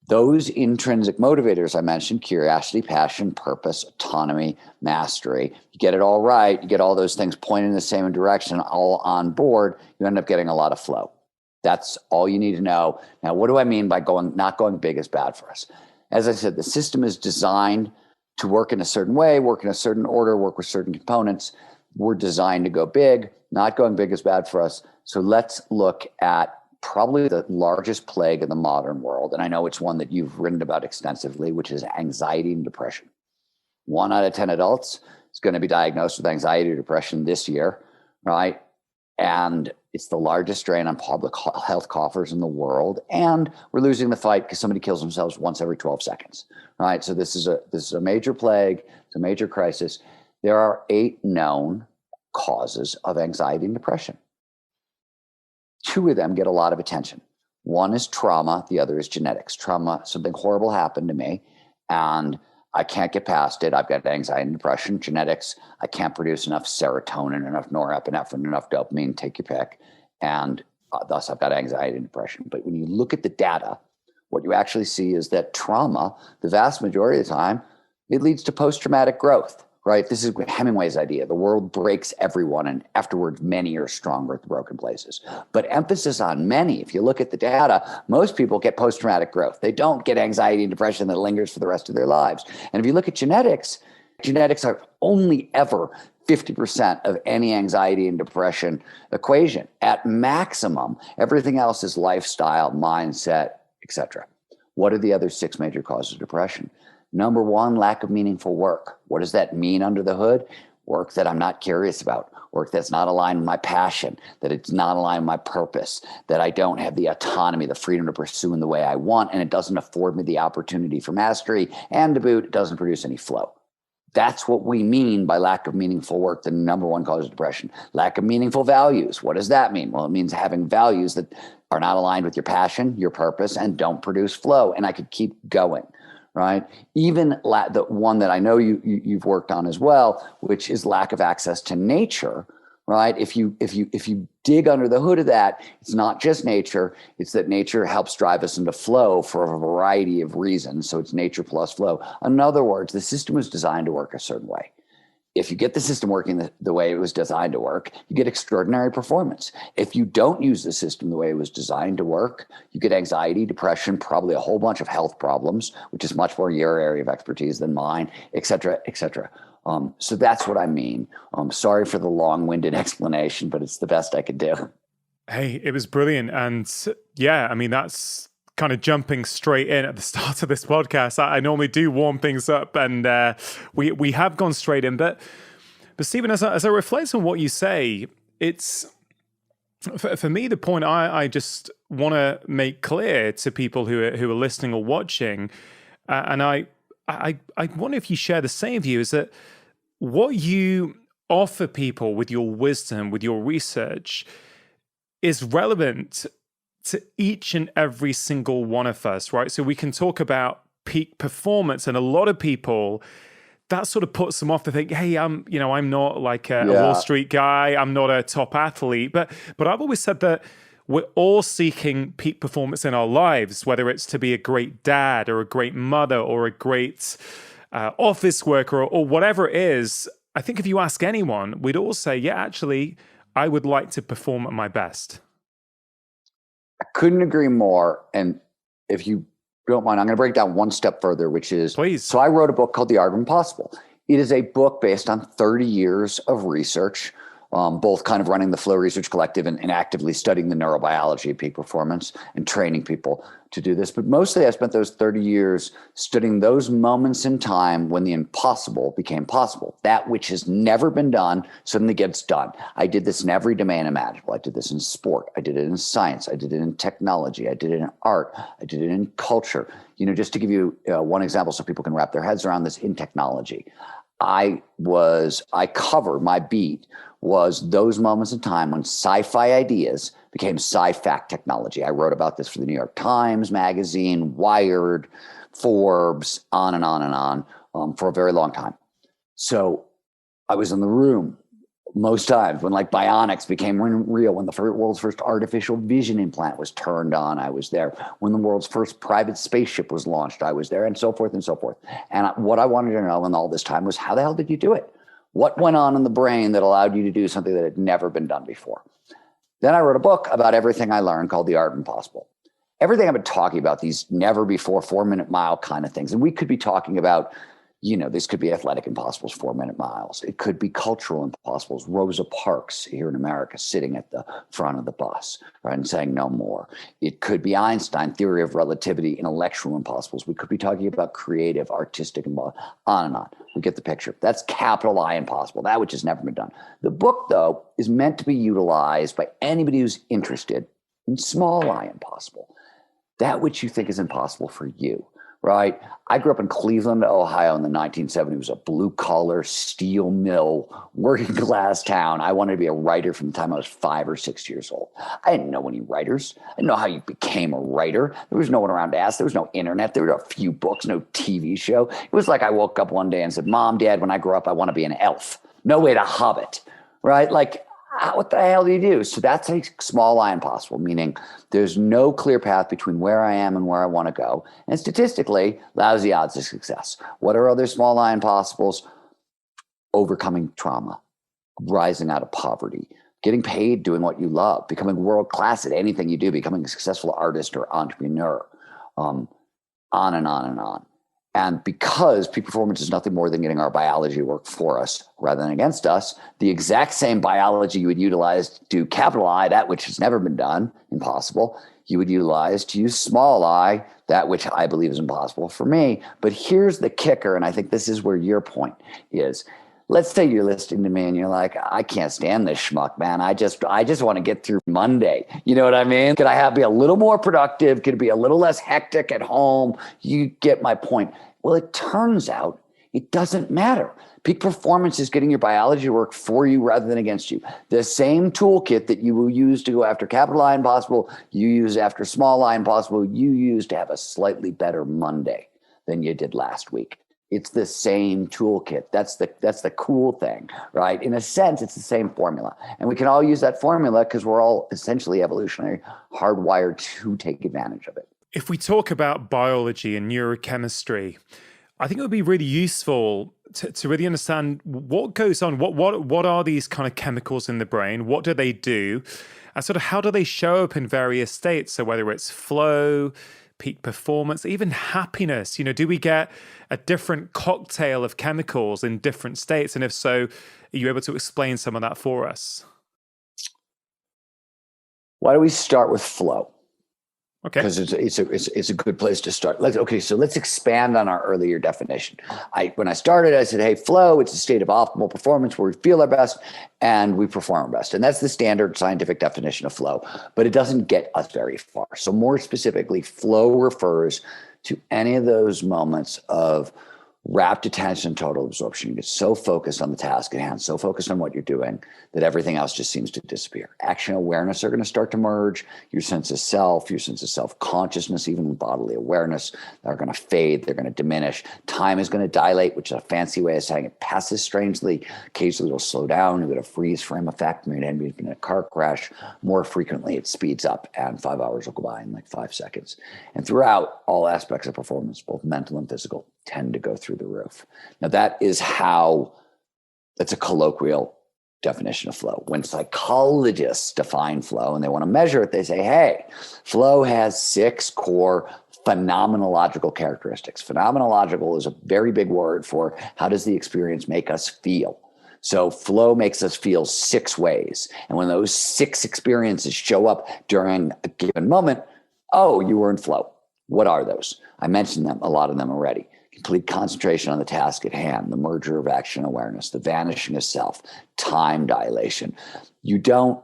those intrinsic motivators I mentioned, curiosity, passion, purpose, autonomy, mastery, you get it all right, you get all those things pointing in the same direction, all on board, you end up getting a lot of flow. That's all you need to know. Now, what do I mean by not going big is bad for us? As I said, the system is designed to work in a certain way, work in a certain order, work with certain components. We're designed to go big. Not going big is bad for us. So let's look at probably the largest plague in the modern world, and I know it's one that you've written about extensively, which is anxiety and depression. 1 out of 10 adults is going to be diagnosed with anxiety or depression this year, right? And it's the largest drain on public health coffers in the world, and we're losing the fight because somebody kills themselves once every 12 seconds, right? So this is a major plague, it's a major crisis. There are 8 known causes of anxiety and depression. 2 of them get a lot of attention. One is trauma, the other is genetics. Trauma, something horrible happened to me, and I can't get past it. I've got anxiety and depression. Genetics, I can't produce enough serotonin, enough norepinephrine, enough dopamine, take your pick, and thus I've got anxiety and depression. But when you look at the data, what you actually see is that trauma, the vast majority of the time, it leads to post-traumatic growth. Right? This is Hemingway's idea. The world breaks everyone, and afterwards, many are stronger at the broken places. But emphasis on many. If you look at the data, most people get post-traumatic growth. They don't get anxiety and depression that lingers for the rest of their lives. And if you look at genetics are only ever 50% of any anxiety and depression equation. At maximum, everything else is lifestyle, mindset, etc. What are the other 6 major causes of depression? Number 1, lack of meaningful work. What does that mean under the hood? Work that I'm not curious about, work that's not aligned with my passion, that it's not aligned with my purpose, that I don't have the autonomy, the freedom to pursue in the way I want, and it doesn't afford me the opportunity for mastery, and to boot, it doesn't produce any flow. That's what we mean by lack of meaningful work, the number 1 cause of depression. Lack of meaningful values. What does that mean? Well, it means having values that are not aligned with your passion, your purpose, and don't produce flow. And I could keep going. Right? Even the one that I know you've worked on as well, which is lack of access to nature. Right? If you dig under the hood of that, it's not just nature. It's that nature helps drive us into flow for a variety of reasons. So it's nature plus flow. In other words, the system is designed to work a certain way. if you get the system working the way it was designed to work, you get extraordinary performance. If you don't use the system the way it was designed to work, you get anxiety, depression, probably a whole bunch of health problems, which is much more your area of expertise than mine, et cetera, et cetera. So that's what I mean. Sorry for the long-winded explanation, but it's the best I could do. Hey, it was brilliant. And yeah, I mean, that's kind of jumping straight in at the start of this podcast. I normally do warm things up, and we have gone straight in. But Stephen, as I reflect on what you say, it's for me the point I just want to make clear to people who are listening or watching, and I wonder if you share the same view, is that what you offer people with your wisdom, with your research, is relevant to each and every single one of us, right? So we can talk about peak performance, and a lot of people, that sort of puts them off. They think, hey, I'm not like a Wall Street guy. I'm not a top athlete. But I've always said that we're all seeking peak performance in our lives, whether it's to be a great dad or a great mother or a great office worker or whatever it is. I think if you ask anyone, we'd all say, yeah, actually, I would like to perform at my best. I couldn't agree more. And if you don't mind, I'm going to break down one step further, which is, please. So I wrote a book called The Art of Impossible. It is a book based on 30 years of research, both kind of running the Flow Research Collective and actively studying the neurobiology of peak performance and training people to do this. But mostly I spent those 30 years studying those moments in time when the impossible became possible. That which has never been done suddenly gets done. I did this in every domain imaginable. I did this in sport. I did it in science. I did it in technology. I did it in art. I did it in culture. Just to give you one example so people can wrap their heads around this, in technology, my beat was those moments in time when sci-fi ideas became sci-fact technology. I wrote about this for the New York Times Magazine, Wired, Forbes, on and on and on, for a very long time. So I was in the room most times when like bionics became real, when the world's first artificial vision implant was turned on, I was there. When the world's first private spaceship was launched, I was there, and so forth and so forth. And what I wanted to know in all this time was, how the hell did you do it? What went on in the brain that allowed you to do something that had never been done before? Then I wrote a book about everything I learned called The Art of Impossible. Everything I've been talking about, these never before 4-minute mile kind of things. And we could be talking about, this could be athletic impossibles, 4-minute miles. It could be cultural impossibles. Rosa Parks here in America sitting at the front of the bus, right, and saying no more. It could be Einstein, theory of relativity, intellectual impossibles. We could be talking about creative, artistic, and on and on. We get the picture. That's capital I impossible, that which has never been done. The book, though, is meant to be utilized by anybody who's interested in small I impossible, that which you think is impossible for you. Right. I grew up in Cleveland, Ohio in the 1970s. It was a blue-collar steel mill, working class town. I wanted to be a writer from the time I was 5 or 6 years old. I didn't know any writers. I didn't know how you became a writer. There was no one around to ask. There was no internet. There were a few books, no TV show. It was like I woke up one day and said, Mom, Dad, when I grow up, I want to be an elf. No way to Hobbit. Right? Like, what the hell do you do? So that's a small I impossible, meaning there's no clear path between where I am and where I want to go. And statistically, lousy odds of success. What are other small I impossibles? Overcoming trauma, rising out of poverty, getting paid doing what you love, becoming world class at anything you do, becoming a successful artist or entrepreneur, on and on and on. And because peak performance is nothing more than getting our biology to work for us rather than against us, the exact same biology you would utilize to capital I, that which has never been done, impossible, you would utilize to use small I, that which I believe is impossible for me. But here's the kicker, and I think this is where your point is. Let's say you're listening to me and you're like, I can't stand this schmuck, man. I just want to get through Monday. You know what I mean? Could I be a little more productive? Could it be a little less hectic at home? You get my point. Well, it turns out it doesn't matter. Peak performance is getting your biology to work for you rather than against you. The same toolkit that you will use to go after capital I impossible, you use after small I impossible, you use to have a slightly better Monday than you did last week. It's the same toolkit. That's the cool thing, right? In a sense, it's the same formula. And we can all use that formula because we're all essentially evolutionary hardwired to take advantage of it. If we talk about biology and neurochemistry, I think it would be really useful to really understand what goes on. What are these kind of chemicals in the brain? What do they do? And sort of how do they show up in various states? So whether it's flow, peak performance, even happiness, do we get a different cocktail of chemicals in different states? And if so, are you able to explain some of that for us? Why don't we start with flow? Okay. Because it's a good place to start. So let's expand on our earlier definition. When I started, I said, hey, flow, it's a state of optimal performance where we feel our best and we perform our best. And that's the standard scientific definition of flow, but it doesn't get us very far. So more specifically, flow refers to any of those moments of rapt attention and total absorption. You get so focused on the task at hand, so focused on what you're doing, that everything else just seems to disappear. Action awareness are going to start to merge. Your sense of self, your sense of self-consciousness, even bodily awareness, are going to fade. They're going to diminish. Time is going to dilate, which is a fancy way of saying it passes strangely. Occasionally it'll slow down. You get a freeze frame effect. Maybe you've been in a car crash. More frequently, it speeds up, and 5 hours will go by in like 5 seconds. And throughout, all aspects of performance, both mental and physical, tend to go through the roof. Now, that's a colloquial definition of flow. When psychologists define flow and they want to measure it, they say, hey, flow has 6 core phenomenological characteristics. Phenomenological is a very big word for how does the experience make us feel. So flow makes us feel 6 ways. And when those 6 experiences show up during a given moment, oh, you were in flow. What are those? I mentioned a lot of them already. Complete concentration on the task at hand, the merger of action awareness, the vanishing of self, time dilation. You don't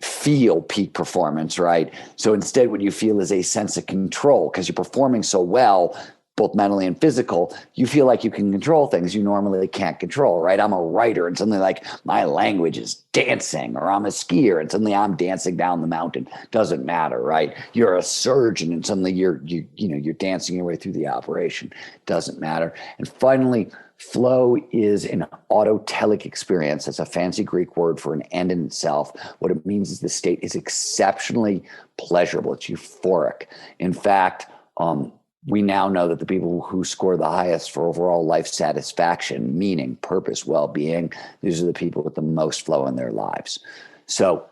feel peak performance, right? So instead, what you feel is a sense of control because you're performing so well, both mentally and physical. You feel like you can control things you normally can't control, right? I'm a writer and suddenly like my language is dancing, or I'm a skier and suddenly I'm dancing down the mountain. Doesn't matter, right? You're a surgeon and suddenly you're dancing your way through the operation. Doesn't matter. And finally, flow is an autotelic experience. That's a fancy Greek word for an end in itself. What it means is the state is exceptionally pleasurable. It's euphoric. In fact, we now know that the people who score the highest for overall life satisfaction, meaning, purpose, well-being, these are the people with the most flow in their lives. So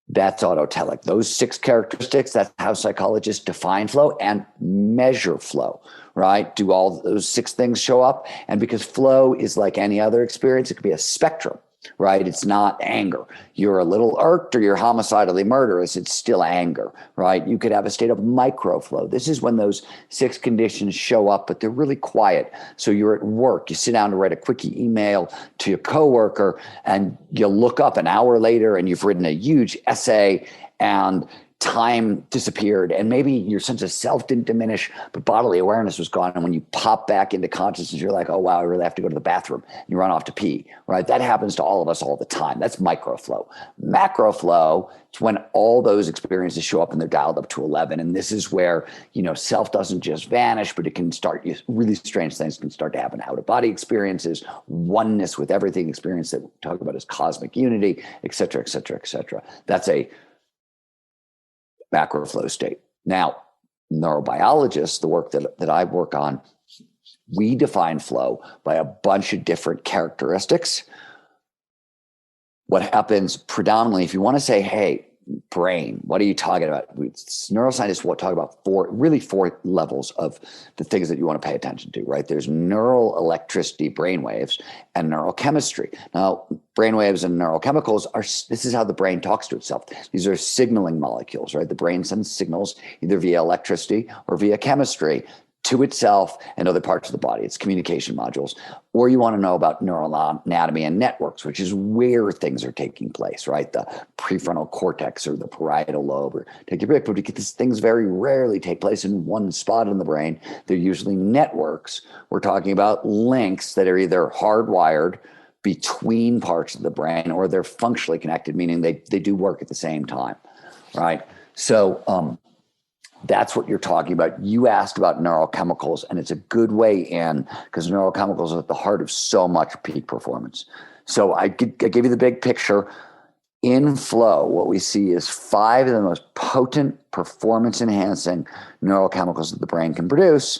that's autotelic. Those 6 characteristics, that's how psychologists define flow and measure flow, right? Do all those 6 things show up? And because flow is like any other experience, it could be a spectrum, right? It's not anger. You're a little irked or you're homicidally murderous. It's still anger, right? You could have a state of microflow. This is when those 6 conditions show up, but they're really quiet. So you're at work, you sit down to write a quickie email to your coworker and you look up an hour later and you've written a huge essay and time disappeared and maybe your sense of self didn't diminish, but bodily awareness was gone. And when you pop back into consciousness, you're like, oh, wow, I really have to go to the bathroom. And you run off to pee, right? That happens to all of us all the time. That's microflow. Macroflow, it's when all those experiences show up and they're dialed up to 11. And this is where, self doesn't just vanish, but it can start, really strange things can start to happen. Out of body experiences, oneness with everything experience that we talk about as cosmic unity, et cetera, et cetera, et cetera. That's a macro flow state. Now, neurobiologists, the work that I work on, we define flow by a bunch of different characteristics. What happens predominantly, if you want to say, hey, brain, what are you talking about? Neuroscientists will talk about 4 levels of the things that you want to pay attention to, right? There's neural electricity, brainwaves, and neurochemistry. Now, brainwaves and neurochemicals this is how the brain talks to itself. These are signaling molecules, right? The brain sends signals either via electricity or via chemistry to itself and other parts of the body. It's communication modules. Or you want to know about neural anatomy and networks, which is where things are taking place, right? The prefrontal cortex or the parietal lobe, or take your pick, but because things very rarely take place in one spot in the brain, they're usually networks. We're talking about links that are either hardwired between parts of the brain or they're functionally connected, meaning they do work at the same time, right? So, that's what you're talking about. You asked about neurochemicals, and it's a good way in because neurochemicals are at the heart of so much peak performance. So I gave you the big picture. In flow, what we see is 5 of the most potent performance-enhancing neurochemicals that the brain can produce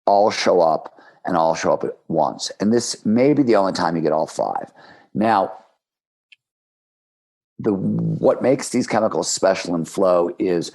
all show up and all show up at once. And this may be the only time you get all five. Now, what makes these chemicals special in flow is,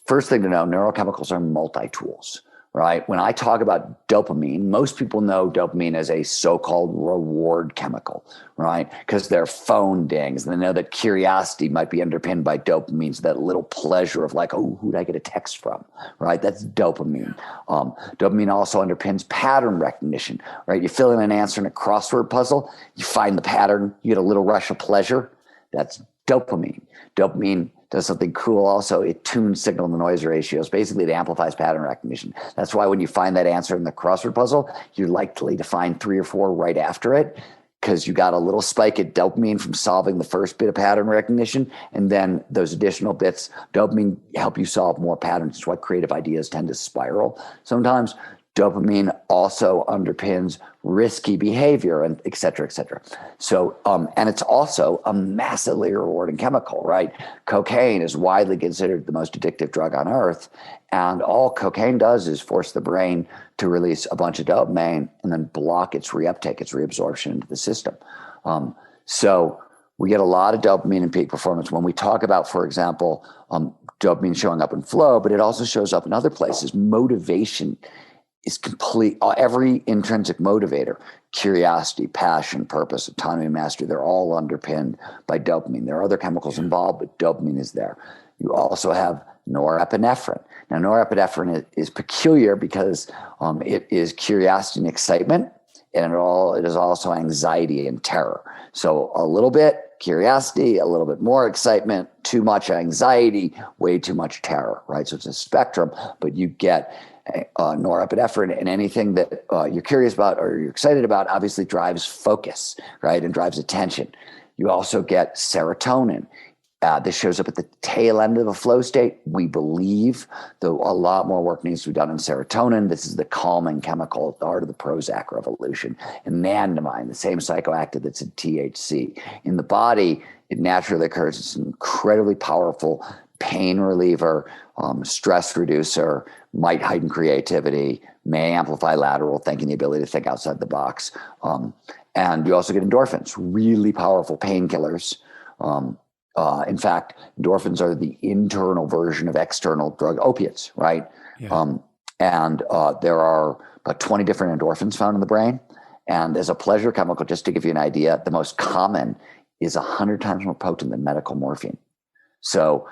first thing to know, neurochemicals are multi-tools, right? When I talk about dopamine, most people know dopamine as a so-called reward chemical, right? Because they're phone dings. And they know that curiosity might be underpinned by dopamine, so that little pleasure of like, oh, who did I get a text from, right? That's dopamine. Dopamine also underpins pattern recognition, right? You fill in an answer in a crossword puzzle, you find the pattern, you get a little rush of pleasure. That's dopamine. Dopamine does something cool also. It tunes signal to noise ratios. Basically, it amplifies pattern recognition. That's why when you find that answer in the crossword puzzle, you're likely to find 3 or 4 right after it, because you got a little spike at dopamine from solving the first bit of pattern recognition. And then those additional bits, dopamine, help you solve more patterns. It's why creative ideas tend to spiral sometimes. Dopamine also underpins risky behavior, and et cetera, et cetera. So, and it's also a massively rewarding chemical, right? Cocaine is widely considered the most addictive drug on earth. And all cocaine does is force the brain to release a bunch of dopamine and then block its reuptake, its reabsorption into the system. So we get a lot of dopamine in peak performance. When we talk about, for example, dopamine showing up in flow, but it also shows up in other places. Motivation is complete. Every intrinsic motivator, curiosity, passion, purpose, autonomy, mastery, they're all underpinned by dopamine. There are other chemicals involved, but dopamine is there. You also have norepinephrine. Now, norepinephrine is peculiar because it is curiosity and excitement, and it is also anxiety and terror. So a little bit curiosity, a little bit more excitement, too much anxiety, way too much terror, right? So it's a spectrum, but you get norepinephrine, and anything that you're curious about or you're excited about obviously drives focus, right? And drives attention. You also get serotonin. This shows up at the tail end of the flow state, we believe, though a lot more work needs to be done on serotonin. This is the calming chemical at the heart of the Prozac revolution. And anandamide, the same psychoactive that's in THC. In the body, it naturally occurs. It's an incredibly powerful pain reliever, stress reducer, might heighten creativity, may amplify lateral thinking, the ability to think outside the box. And you also get endorphins, really powerful painkillers. In fact, endorphins are the internal version of external drug opiates, right? Yeah. And there are about 20 different endorphins found in the brain. And as a pleasure chemical, just to give you an idea, the most common is 100 times more potent than medical morphine. So,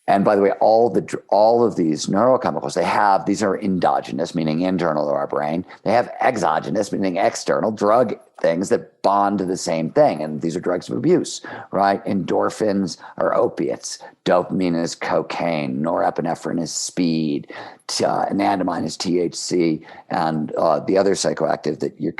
and by the way, all of these neurochemicals, these are endogenous, meaning internal to our brain. They have exogenous, meaning external drug things that bond to the same thing. And these are drugs of abuse, right? Endorphins are opiates. Dopamine is cocaine. Norepinephrine is speed. Anandamide is THC. And the other psychoactive that you're,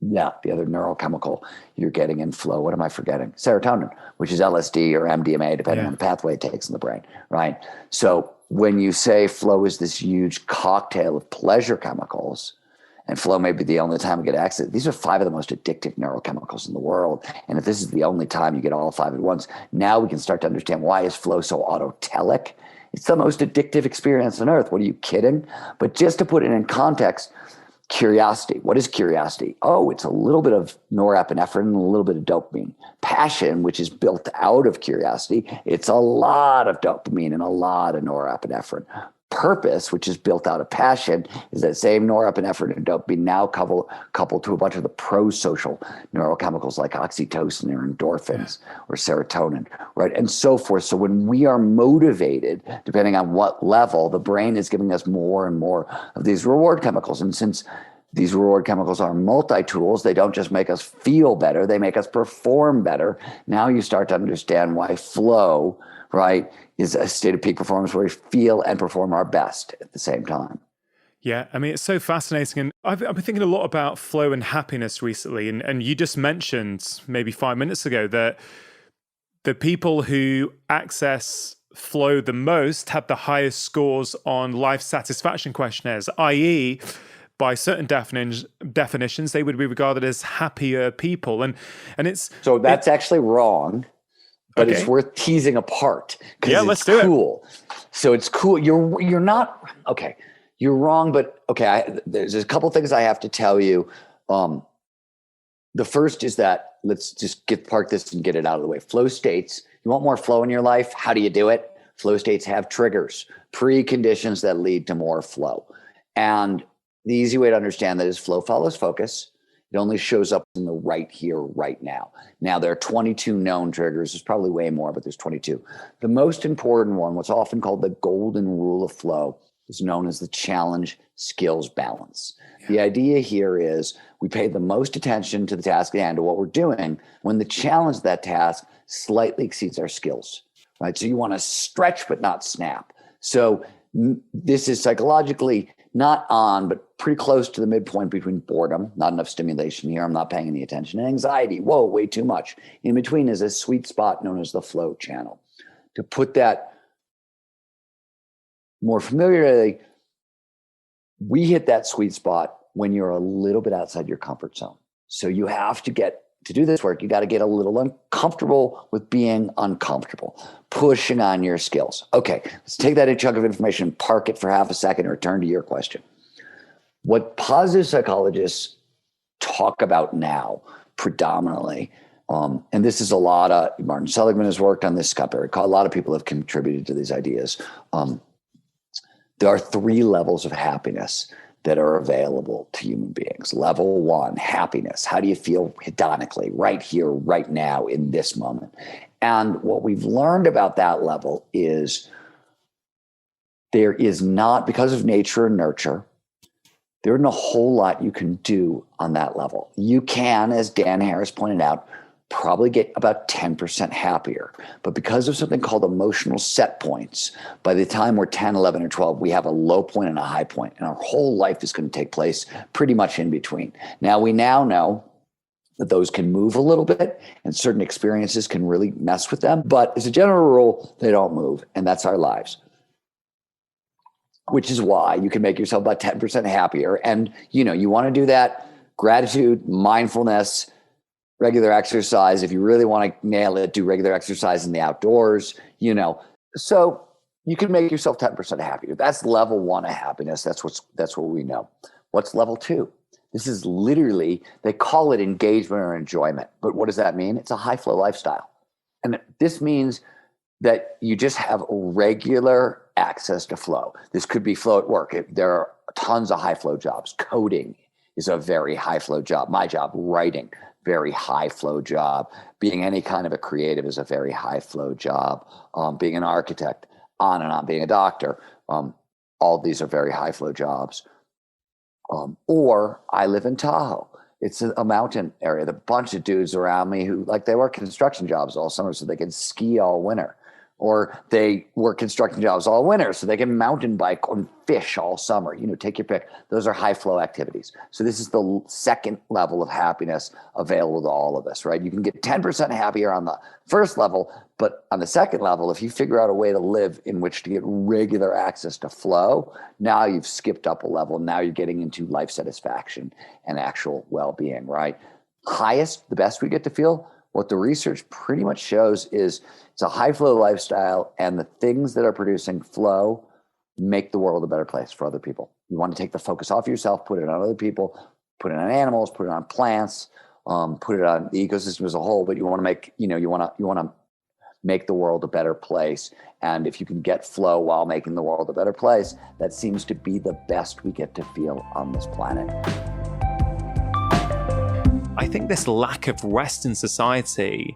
the other neurochemical you're getting in flow. What am I forgetting? Serotonin, which is LSD or MDMA, depending on the pathway it takes in the brain, right? So when you say flow is this huge cocktail of pleasure chemicals, and flow may be the only time we get access, these are 5 of the most addictive neurochemicals in the world. And if this is the only time you get all 5 at once, now we can start to understand why is flow so autotelic. It's the most addictive experience on earth. What are you kidding? But just to put it in context, curiosity. What is curiosity? Oh, it's a little bit of norepinephrine and a little bit of dopamine. Passion, which is built out of curiosity, it's a lot of dopamine and a lot of norepinephrine. Purpose, which is built out of passion, is that same norepinephrine and dopamine now coupled to a bunch of the pro-social neurochemicals like oxytocin or endorphins or serotonin, right? And so forth. So when we are motivated, depending on what level, the brain is giving us more and more of these reward chemicals. And since these reward chemicals are multi-tools, they don't just make us feel better, they make us perform better. Now you start to understand why flow, right, is a state of peak performance where we feel and perform our best at the same time. Yeah, I mean, it's so fascinating. And I've been thinking a lot about flow and happiness recently. And you just mentioned maybe 5 minutes ago that the people who access flow the most have the highest scores on life satisfaction questionnaires, i.e., by certain definitions, they would be regarded as happier people. And it's... So that's actually wrong. But it's worth teasing apart because it's cool. So it's cool. You're not okay. You're wrong, but okay, there's a couple things I have to tell you. The first is that let's just park this and get it out of the way. Flow states, you want more flow in your life? How do you do it? Flow states have triggers, preconditions that lead to more flow. And the easy way to understand that is flow follows focus. It only shows up in the right here, right now. Now, there are 22 known triggers. There's probably way more, but there's 22. The most important one, what's often called the golden rule of flow, is known as the challenge skills balance. Yeah. The idea here is we pay the most attention to the task at hand, to what we're doing, when the challenge of that task slightly exceeds our skills, right? So you want to stretch but not snap. So this is psychologically not on, but pretty close to the midpoint between boredom, not enough stimulation here, I'm not paying any attention, and anxiety, whoa, way too much. In between is a sweet spot known as the flow channel. To put that more familiarly, we hit that sweet spot when you're a little bit outside your comfort zone. So you have to do this work, you got to get a little uncomfortable with being uncomfortable, pushing on your skills. Okay, let's take that chunk of information, park it for half a second, and return to your question. What positive psychologists talk about now predominantly, and this is a lot of, Martin Seligman has worked on this, Scott Barrett, a lot of people have contributed to these ideas. There are 3 levels of happiness that are available to human beings. Level 1, happiness. How do you feel hedonically, right here, right now, in this moment? And what we've learned about that level is there is not, because of nature and nurture, there isn't a whole lot you can do on that level. You can, as Dan Harris pointed out, probably get about 10% happier. But because of something called emotional set points, by the time we're 10, 11, or 12, we have a low point and a high point, and our whole life is going to take place pretty much in between. Now, we now know that those can move a little bit, and certain experiences can really mess with them. But as a general rule, they don't move, and that's our lives. Which is why you can make yourself about 10% happier. And, you want to do that, gratitude, mindfulness, regular exercise. If you really want to nail it, do regular exercise in the outdoors, So you can make yourself 10% happier. That's level 1 of happiness. That's what we know. What's level 2? This is literally, they call it engagement or enjoyment. But what does that mean? It's a high flow lifestyle. And this means that you just have regular access to flow. This could be flow at work. There are tons of high flow jobs. Coding is a very high flow job. My job, writing, very high flow job. Being any kind of a creative is a very high flow job. Being an architect, on and on. Being a doctor, all of these are very high flow jobs. Or I live in Tahoe. It's a mountain area. The bunch of dudes around me who they work construction jobs all summer so they can ski all winter. Or they work construction jobs all winter so they can mountain bike and fish all summer. Take your pick. Those are high flow activities. So this is the second level of happiness available to all of us, right? You can get 10% happier on the first level, but on the second level, if you figure out a way to live in which to get regular access to flow, now you've skipped up a level. Now you're getting into life satisfaction and actual well-being, right? Highest, the best we get to feel, what the research pretty much shows is it's a high flow lifestyle, and the things that are producing flow make the world a better place for other people. You want to take the focus off yourself, put it on other people, put it on animals, put it on plants, put it on the ecosystem as a whole. But you want to make, you want to make the world a better place. And if you can get flow while making the world a better place, that seems to be the best we get to feel on this planet. I think this lack of rest in society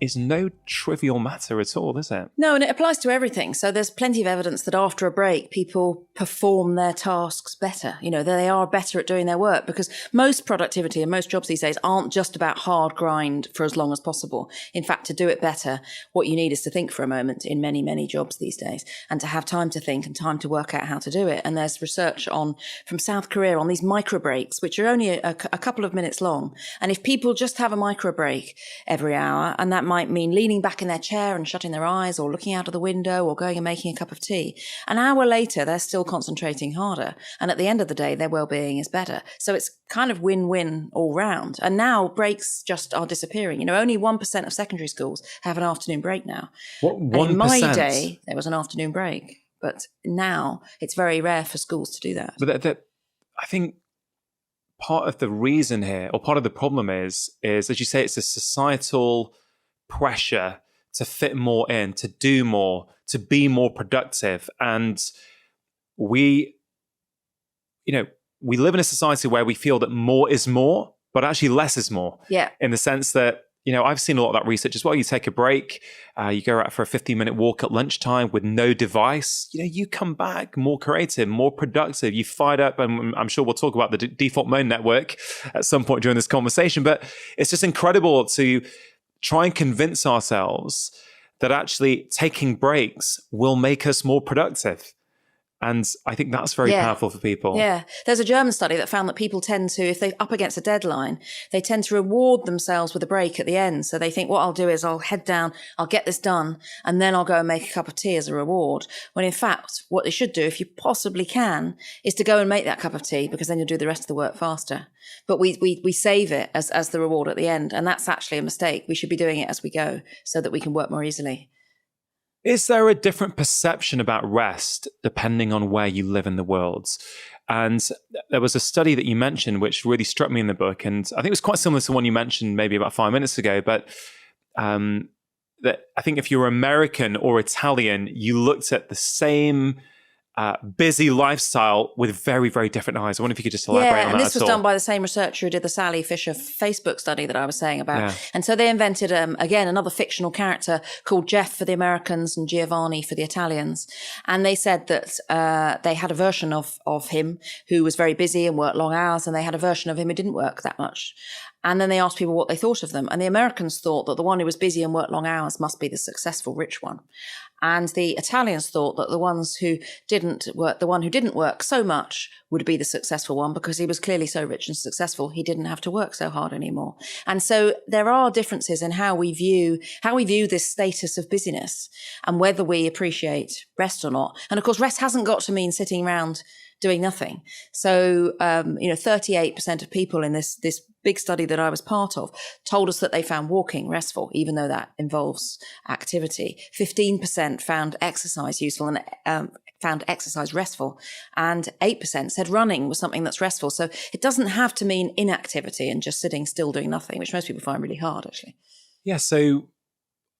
is no trivial matter at all, is it? No, and it applies to everything. So there's plenty of evidence that after a break, people perform their tasks better. They are better at doing their work, because most productivity and most jobs these days aren't just about hard grind for as long as possible. In fact, to do it better, what you need is to think for a moment in many, many jobs these days, and to have time to think and time to work out how to do it. And there's research from South Korea on these micro breaks, which are only a couple of minutes long. And if people just have a micro break every hour, and that might mean leaning back in their chair and shutting their eyes, or looking out of the window, or going and making a cup of tea, an hour later, they're still concentrating harder. And at the end of the day, their well-being is better. So it's kind of win-win all round. And now breaks just are disappearing. Only 1% of secondary schools have an afternoon break now. What, 1%? And in my day, there was an afternoon break. But now it's very rare for schools to do that. But I think part of the reason here, or part of the problem is, as you say, it's a societal pressure to fit more in, to do more, to be more productive. And we live in a society where we feel that more is more, but actually less is more. Yeah. In the sense that, I've seen a lot of that research as well. You take a break, you go out for a 15-minute walk at lunchtime with no device. You come back more creative, more productive. You fired up, and I'm sure we'll talk about the default mode network at some point during this conversation. But it's just incredible to try and convince ourselves that actually taking breaks will make us more productive. And I think that's very powerful for people. Yeah. There's a German study that found that people tend to, if they're up against a deadline, they tend to reward themselves with a break at the end. So they think, what I'll do is I'll head down, I'll get this done, and then I'll go and make a cup of tea as a reward. When in fact, what they should do, if you possibly can, is to go and make that cup of tea, because then you'll do the rest of the work faster. But we save it as the reward at the end. And that's actually a mistake. We should be doing it as we go so that we can work more easily. Is there a different perception about rest depending on where you live in the world? And there was a study that you mentioned which really struck me in the book, and I think it was quite similar to one you mentioned maybe about 5 minutes ago, but that I think if you're American or Italian, you looked at the same busy lifestyle with very, very different eyes. I wonder if you could just elaborate on that. Yeah, and this was done by the same researcher who did the Sally Fisher Facebook study that I was saying about. Yeah. And so they invented, again, another fictional character called Jeff for the Americans and Giovanni for the Italians. And they said that they had a version of him who was very busy and worked long hours, and they had a version of him who didn't work that much. And then they asked people what they thought of them. And the Americans thought that the one who was busy and worked long hours must be the successful rich one. And the Italians thought that the one who didn't work so much would be the successful one, because he was clearly so rich and successful, he didn't have to work so hard anymore. And so there are differences in how we view this status of busyness and whether we appreciate rest or not. And of course, rest hasn't got to mean sitting around doing nothing. So, 38% of people in this big study that I was part of told us that they found walking restful, even though that involves activity. 15% found exercise useful and found exercise restful. And 8% said running was something that's restful. So it doesn't have to mean inactivity and just sitting still doing nothing, which most people find really hard, actually. Yeah. So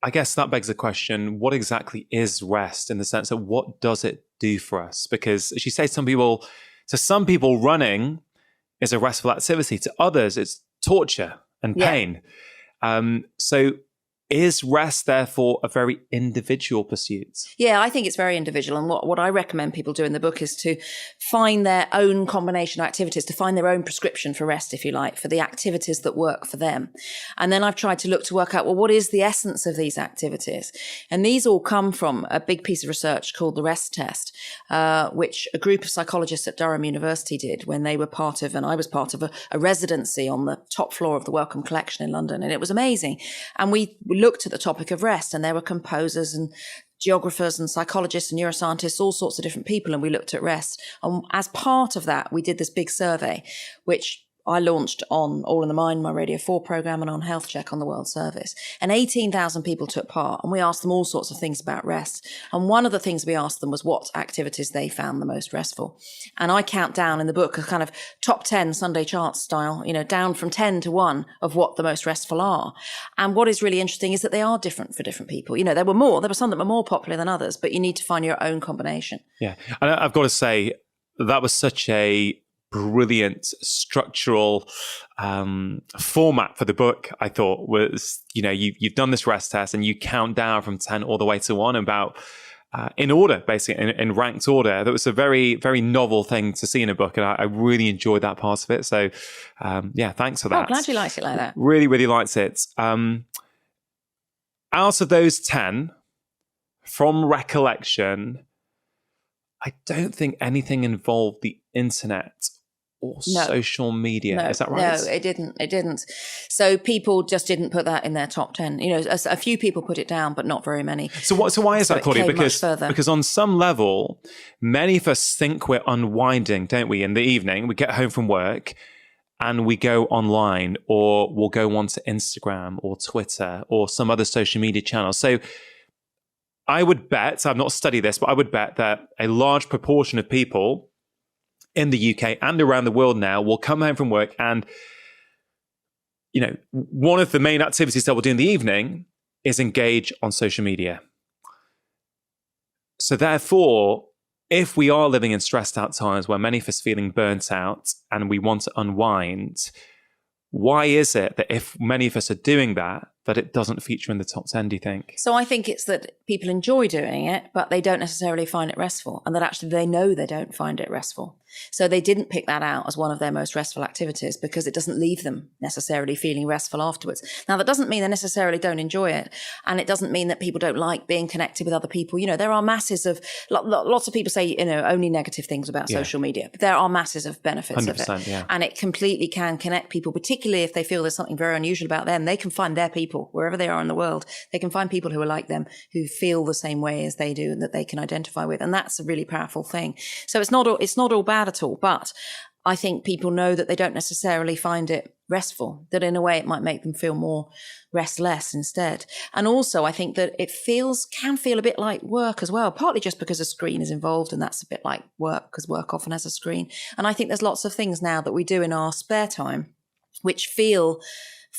I guess that begs the question, what exactly is rest, in the sense that what does it do for us? Because as you say, to some people, running is a restful activity. To others, it's torture and pain. So is rest, therefore, a very individual pursuit? Yeah, I think it's very individual. And what I recommend people do in the book is to find their own combination of activities, to find their own prescription for rest, if you like, for the activities that work for them. And then I've tried to work out, well, what is the essence of these activities? And these all come from a big piece of research called the REST test, which a group of psychologists at Durham University did when they were part of, and I was part of, a residency on the top floor of the Wellcome Collection in London. And it was amazing. And we looked at the topic of rest, and there were composers and geographers and psychologists and neuroscientists, all sorts of different people, and we looked at rest. And as part of that, we did this big survey, which I launched on All in the Mind, my Radio 4 program, and on Health Check on the World Service. And 18,000 people took part, and we asked them all sorts of things about rest. And one of the things we asked them was what activities they found the most restful. And I count down in the book a kind of top 10 Sunday chart style, down from 10 to 1 of what the most restful are. And what is really interesting is that they are different for different people. There were some that were more popular than others, but you need to find your own combination. Yeah. And I've got to say, that was such a brilliant structural format for the book. I thought was, you've done this rest test and you count down from 10 all the way to 1 about in order, basically in ranked order. That was a very, very novel thing to see in a book, and I really enjoyed that part of it. So thanks for that. Oh, glad you liked it like that. Really, really liked it. Out of those 10, from recollection, I don't think anything involved the internet or social media. No, is that right? No, it didn't. So people just didn't put that in their top 10. A few people put it down, but not very many. So why is that, Claudia? Because on some level, many of us think we're unwinding, don't we? In the evening, we get home from work and we go online, or we'll go onto Instagram or Twitter or some other social media channel. So I would bet, I've not studied this, but I would bet that a large proportion of people in the UK and around the world now will come home from work and, you know, one of the main activities that we'll do in the evening is engage on social media. So therefore, if we are living in stressed out times where many of us feeling burnt out and we want to unwind, why is it that if many of us are doing that it doesn't feature in the top 10, do you think? So I think it's that people enjoy doing it, but they don't necessarily find it restful, and that actually they know they don't find it restful. So they didn't pick that out as one of their most restful activities because it doesn't leave them necessarily feeling restful afterwards. Now, that doesn't mean they necessarily don't enjoy it. And it doesn't mean that people don't like being connected with other people. You know, there are masses of, lots of people say, you know, only negative things about social media, but there are masses of benefits of it. Yeah. And it completely can connect people, particularly if they feel there's something very unusual about them. They can find their people wherever they are in the world. They can find people who are like them, who feel the same way as they do and that they can identify with. And that's a really powerful thing. So it's not all bad at all, but I think people know that they don't necessarily find it restful, that in a way it might make them feel more restless instead. And also I think that it can feel a bit like work as well, partly just because a screen is involved, and that's a bit like work because work often has a screen. And I think there's lots of things now that we do in our spare time which feel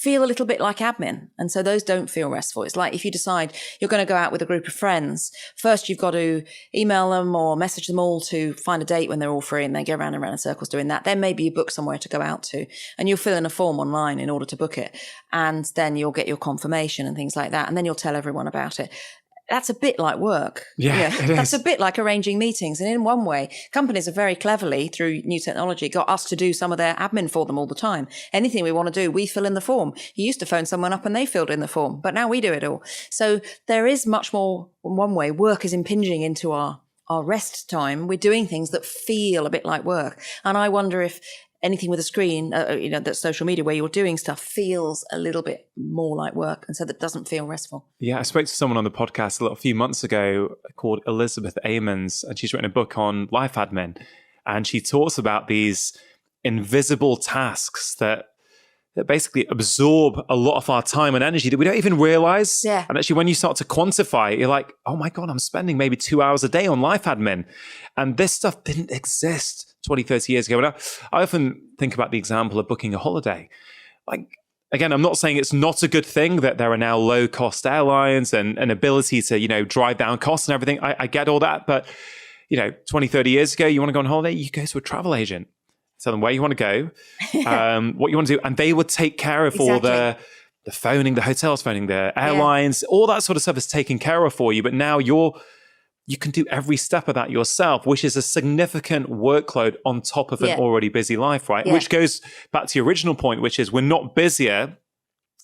a little bit like admin. And so those don't feel restful. It's like if you decide you're going to go out with a group of friends, first you've got to email them or message them all to find a date when they're all free, and they go around and around in circles doing that. Then maybe you book somewhere to go out to, and you'll fill in a form online in order to book it. And then you'll get your confirmation and things like that. And then you'll tell everyone about it. That's a bit like work. Yeah, that's a bit like arranging meetings. And in one way, companies have very cleverly, through new technology, got us to do some of their admin for them all the time. Anything we want to do, we fill in the form. You used to phone someone up and they filled in the form, but now we do it all. So there is much more, in one way, work is impinging into our rest time. We're doing things that feel a bit like work. And I wonder if anything with a screen, that's social media where you're doing stuff, feels a little bit more like work, and so that doesn't feel restful. Yeah, I spoke to someone on the podcast a few months ago called Elizabeth Amons, and she's written a book on life admin, and she talks about these invisible tasks that basically absorb a lot of our time and energy that we don't even realize. Yeah. And actually, when you start to quantify it, you're like, oh my God, I'm spending maybe 2 hours a day on life admin. And this stuff didn't exist 20, 30 years ago. And I often think about the example of booking a holiday. Like, again, I'm not saying it's not a good thing that there are now low-cost airlines and an ability to, drive down costs and everything. I get all that. But, 20, 30 years ago, you want to go on holiday, you go to a travel agent. Tell them where you want to go, what you want to do, and they would take care of all the phoning, the hotels phoning, the airlines, all that sort of stuff is taken care of for you. But now you can do every step of that yourself, which is a significant workload on top of an already busy life, right? Yeah. Which goes back to your original point, which is we're not busier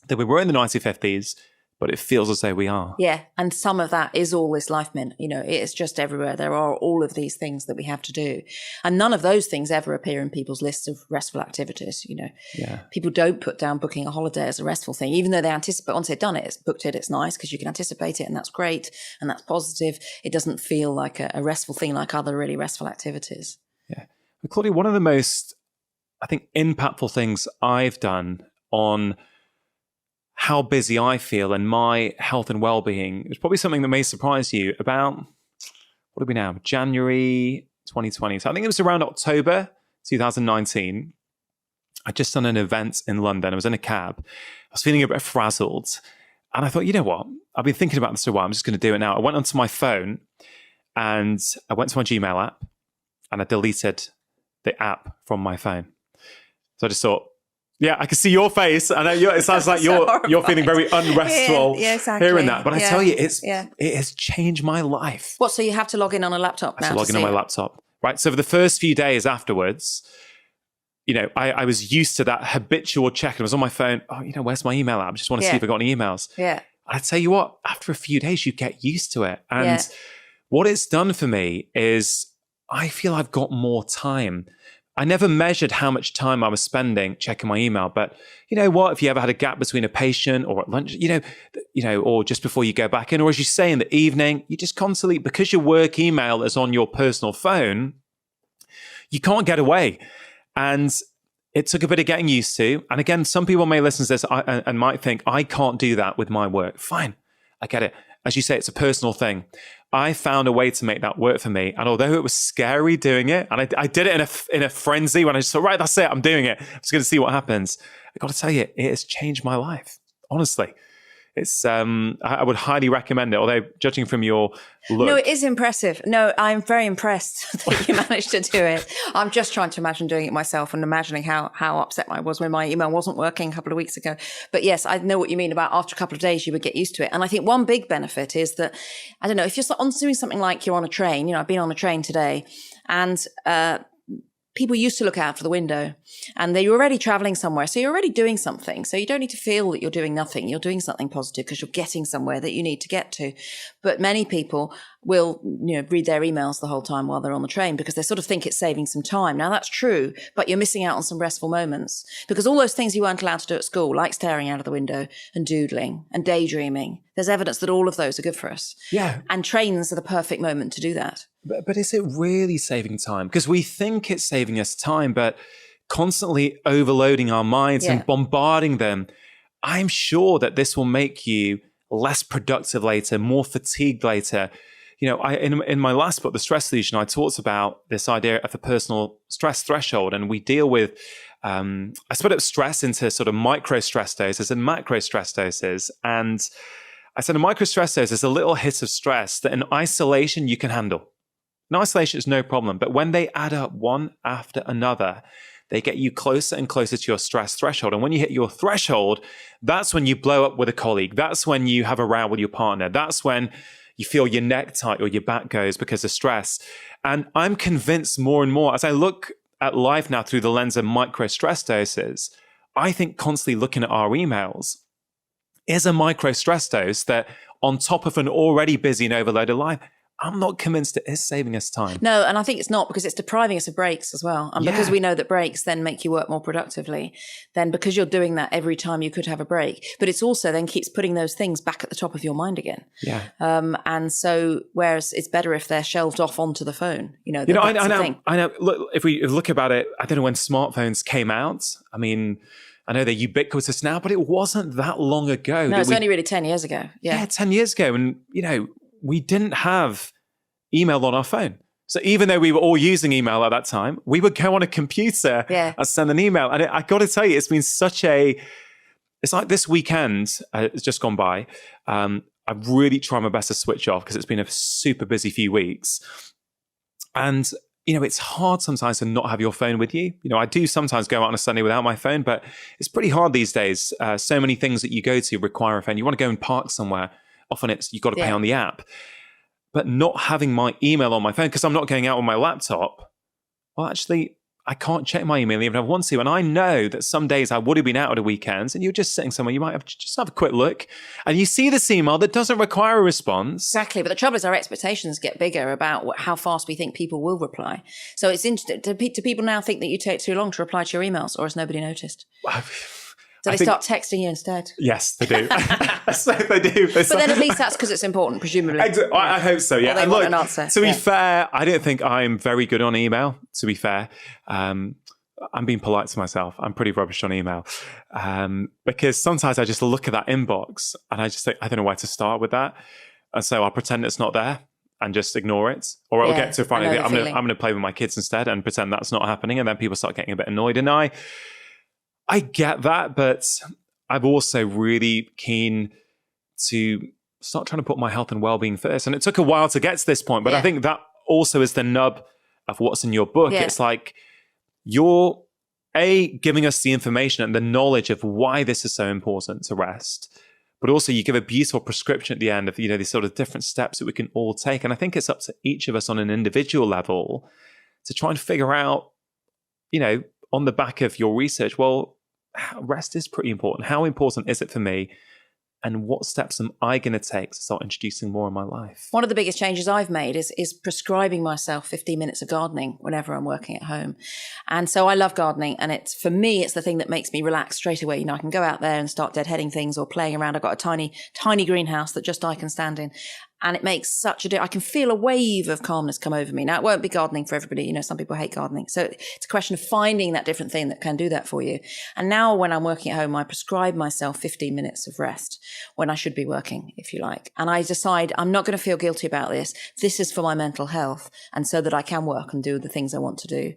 than we were in the 1950s, but it feels as though we are. Yeah. And some of that is all this life meant, it's just everywhere. There are all of these things that we have to do. And none of those things ever appear in people's lists of restful activities, Yeah. People don't put down booking a holiday as a restful thing, even though they anticipate, once they've done it, it's booked it, it's nice because you can anticipate it, and that's great. And that's positive. It doesn't feel like a restful thing like other really restful activities. Yeah. But Claudia, one of the most, I think, impactful things I've done on how busy I feel and my health and well-being is probably something that may surprise you. About, what are we now? January 2020. So I think it was around October 2019. I'd just done an event in London. I was in a cab. I was feeling a bit frazzled. And I thought, you know what? I've been thinking about this for a while. I'm just going to do it now. I went onto my phone and I went to my Gmail app and I deleted the app from my phone. So I just thought, yeah, I can see your face. I know it sounds like you're feeling very unrestful hearing that. But I tell you, it has changed my life. What, so you have to log in on a laptop now? I have to log in on my laptop. Right. So for the first few days afterwards, I was used to that habitual check. I was on my phone. Oh, where's my email app? I just want to see if I got any emails. Yeah. I tell you what, after a few days, you get used to it. And what it's done for me is I feel I've got more time. I never measured how much time I was spending checking my email, but you know what? If you ever had a gap between a patient or at lunch, or just before you go back in, or as you say in the evening, you just constantly, because your work email is on your personal phone, you can't get away. And it took a bit of getting used to. And again, some people may listen to this and might think, I can't do that with my work. Fine. I get it. As you say, it's a personal thing. I found a way to make that work for me. And although it was scary doing it, and I did it in a frenzy when I just thought, right, that's it, I'm doing it. I'm just going to see what happens. I got to tell you, it has changed my life. Honestly. It's I would highly recommend it, although judging from your look. No, it is impressive. No, I'm very impressed that you managed to do it. I'm just trying to imagine doing it myself and imagining how upset I was when my email wasn't working a couple of weeks ago. But yes, I know what you mean about after a couple of days, you would get used to it. And I think one big benefit is that, I don't know, if you're on doing something like you're on a train, I've been on a train today, and people used to look out for the window and they're already traveling somewhere. So you're already doing something. So you don't need to feel that you're doing nothing. You're doing something positive because you're getting somewhere that you need to get to. But many people will, read their emails the whole time while they're on the train because they sort of think it's saving some time. Now that's true, but you're missing out on some restful moments because all those things you weren't allowed to do at school, like staring out of the window and doodling and daydreaming, there's evidence that all of those are good for us. Yeah. And trains are the perfect moment to do that. But is it really saving time? Because we think it's saving us time, but constantly overloading our minds and bombarding them, I'm sure that this will make you less productive later, more fatigued later. In my last book, The Stress Solution, I talked about this idea of the personal stress threshold, and we deal with, I split up stress into sort of micro stress doses and macro stress doses. And I said a micro stress dose is a little hit of stress that in isolation you can handle. In isolation, it's no problem. But when they add up one after another, they get you closer and closer to your stress threshold. And when you hit your threshold, that's when you blow up with a colleague. That's when you have a row with your partner. That's when you feel your neck tight or your back goes because of stress. And I'm convinced more and more, as I look at life now through the lens of micro stress doses, I think constantly looking at our emails is a micro stress dose that on top of an already busy and overloaded life, I'm not convinced it is saving us time. No, and I think it's not because it's depriving us of breaks as well. And because we know that breaks then make you work more productively, then because you're doing that every time you could have a break. But it's also then keeps putting those things back at the top of your mind again. Yeah. And so, whereas it's better if they're shelved off onto the phone. I know. Look, if we look about it, I don't know when smartphones came out. I mean, I know they're ubiquitous now, but it wasn't that long ago. No, it's only really 10 years ago. Yeah, 10 years ago. And, we didn't have email on our phone. So even though we were all using email at that time, we would go on a computer and send an email. And I got to tell you, it's been it's like this weekend, it's just gone by. I've really tried my best to switch off because it's been a super busy few weeks. And, it's hard sometimes to not have your phone with you. I do sometimes go out on a Sunday without my phone, but it's pretty hard these days. So many things that you go to require a phone. You want to go and park somewhere. Often you've got to pay on the app. But not having my email on my phone because I'm not going out on my laptop, well, actually, I can't check my email even if I want to. And I know that some days I would have been out at the weekends and you're just sitting somewhere, you might have just have a quick look and you see this email that doesn't require a response. Exactly. But the trouble is our expectations get bigger about how fast we think people will reply. So it's interesting. Do people now think that you take too long to reply to your emails, or has nobody noticed? So they start texting you instead? Yes, they do. So they do. But then at least that's because it's important, presumably. I hope so, yeah. Or they want an answer. To be fair, I don't think I'm very good on email, to be fair. I'm being polite to myself. I'm pretty rubbish on email. Because sometimes I just look at that inbox and I just think, I don't know where to start with that. And so I'll pretend it's not there and just ignore it. Or I'll get to finally, I'm going to play with my kids instead and pretend that's not happening. And then people start getting a bit annoyed. And I get that, but I'm also really keen to start trying to put my health and well-being first. And it took a while to get to this point, but I think that also is the nub of what's in your book. Yeah. It's like you're giving us the information and the knowledge of why this is so important to rest, but also you give a beautiful prescription at the end of, these sort of different steps that we can all take. And I think it's up to each of us on an individual level to try and figure out, on the back of your research, well, rest is pretty important. How important is it for me? And what steps am I going to take to start introducing more in my life? One of the biggest changes I've made is prescribing myself 15 minutes of gardening whenever I'm working at home. And so I love gardening. And for me, it's the thing that makes me relax straight away. I can go out there and start deadheading things or playing around. I've got a tiny, tiny greenhouse that just I can stand in. And it makes such a difference. I can feel a wave of calmness come over me. Now, it won't be gardening for everybody. You know, some people hate gardening. So it's a question of finding that different thing that can do that for you. And now when I'm working at home, I prescribe myself 15 minutes of rest when I should be working, if you like. And I decide I'm not going to feel guilty about this. This is for my mental health. And so that I can work and do the things I want to do.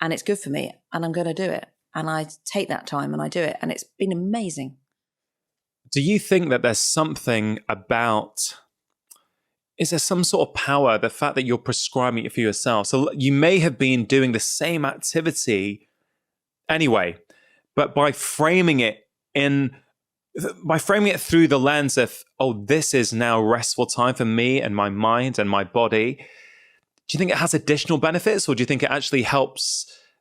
And it's good for me. And I'm going to do it. And I take that time and I do it. And it's been amazing. Do you think that there's something about... Is there some sort of power, the fact that you're prescribing it for yourself? So you may have been doing the same activity anyway, but by framing it through the lens of, oh, this is now restful time for me and my mind and my body, do you think it has additional benefits, or do you think it actually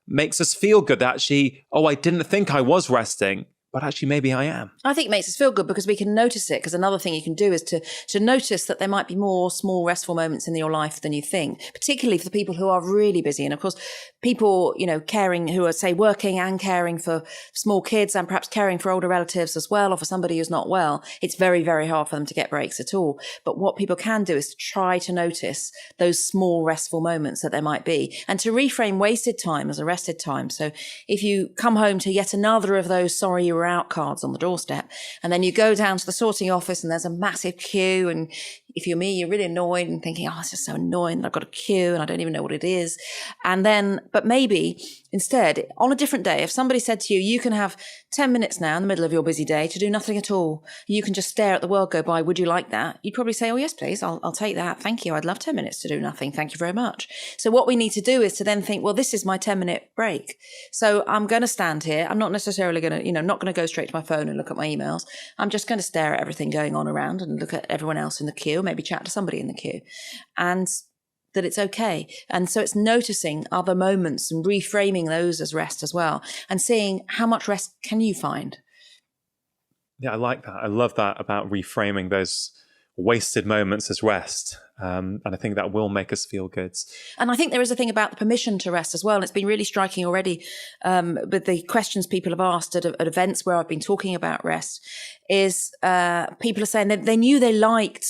makes us feel good that actually, oh, I didn't think I was resting, but actually maybe I am? I think it makes us feel good because we can notice it. Because another thing you can do is to notice that there might be more small restful moments in your life than you think, particularly for the people who are really busy. And of course, people, you know, caring, who are, say, working and caring for small kids and perhaps caring for older relatives as well, or for somebody who's not well, it's very, very hard for them to get breaks at all. But what people can do is to try to notice those small restful moments that there might be, and to reframe wasted time as arrested time. So if you come home to yet another of those sorry you were out cards on the doorstep, and then you go down to the sorting office and there's a massive queue, and if you're me, you're really annoyed and thinking, oh, it's just so annoying that I've got a queue and I don't even know what it is. And then, but maybe instead, on a different day, if somebody said to you, you can have 10 minutes now in the middle of your busy day to do nothing at all, you can just stare at the world go by, would you like that? You'd probably say, oh, yes, please, I'll take that. Thank you. I'd love 10 minutes to do nothing. Thank you very much. So what we need to do is to then think, well, this is my 10-minute break. So I'm going to stand here. I'm not necessarily going to, not going to go straight to my phone and look at my emails. I'm just going to stare at everything going on around and look at everyone else in the queue, maybe chat to somebody in the queue, and that it's okay. And so it's noticing other moments and reframing those as rest as well, and seeing how much rest can you find. Yeah, I like that. I love that about reframing those wasted moments as rest. And I think that will make us feel good. And I think there is a thing about the permission to rest as well. And it's been really striking already with the questions people have asked at events where I've been talking about rest, is people are saying that they knew they liked,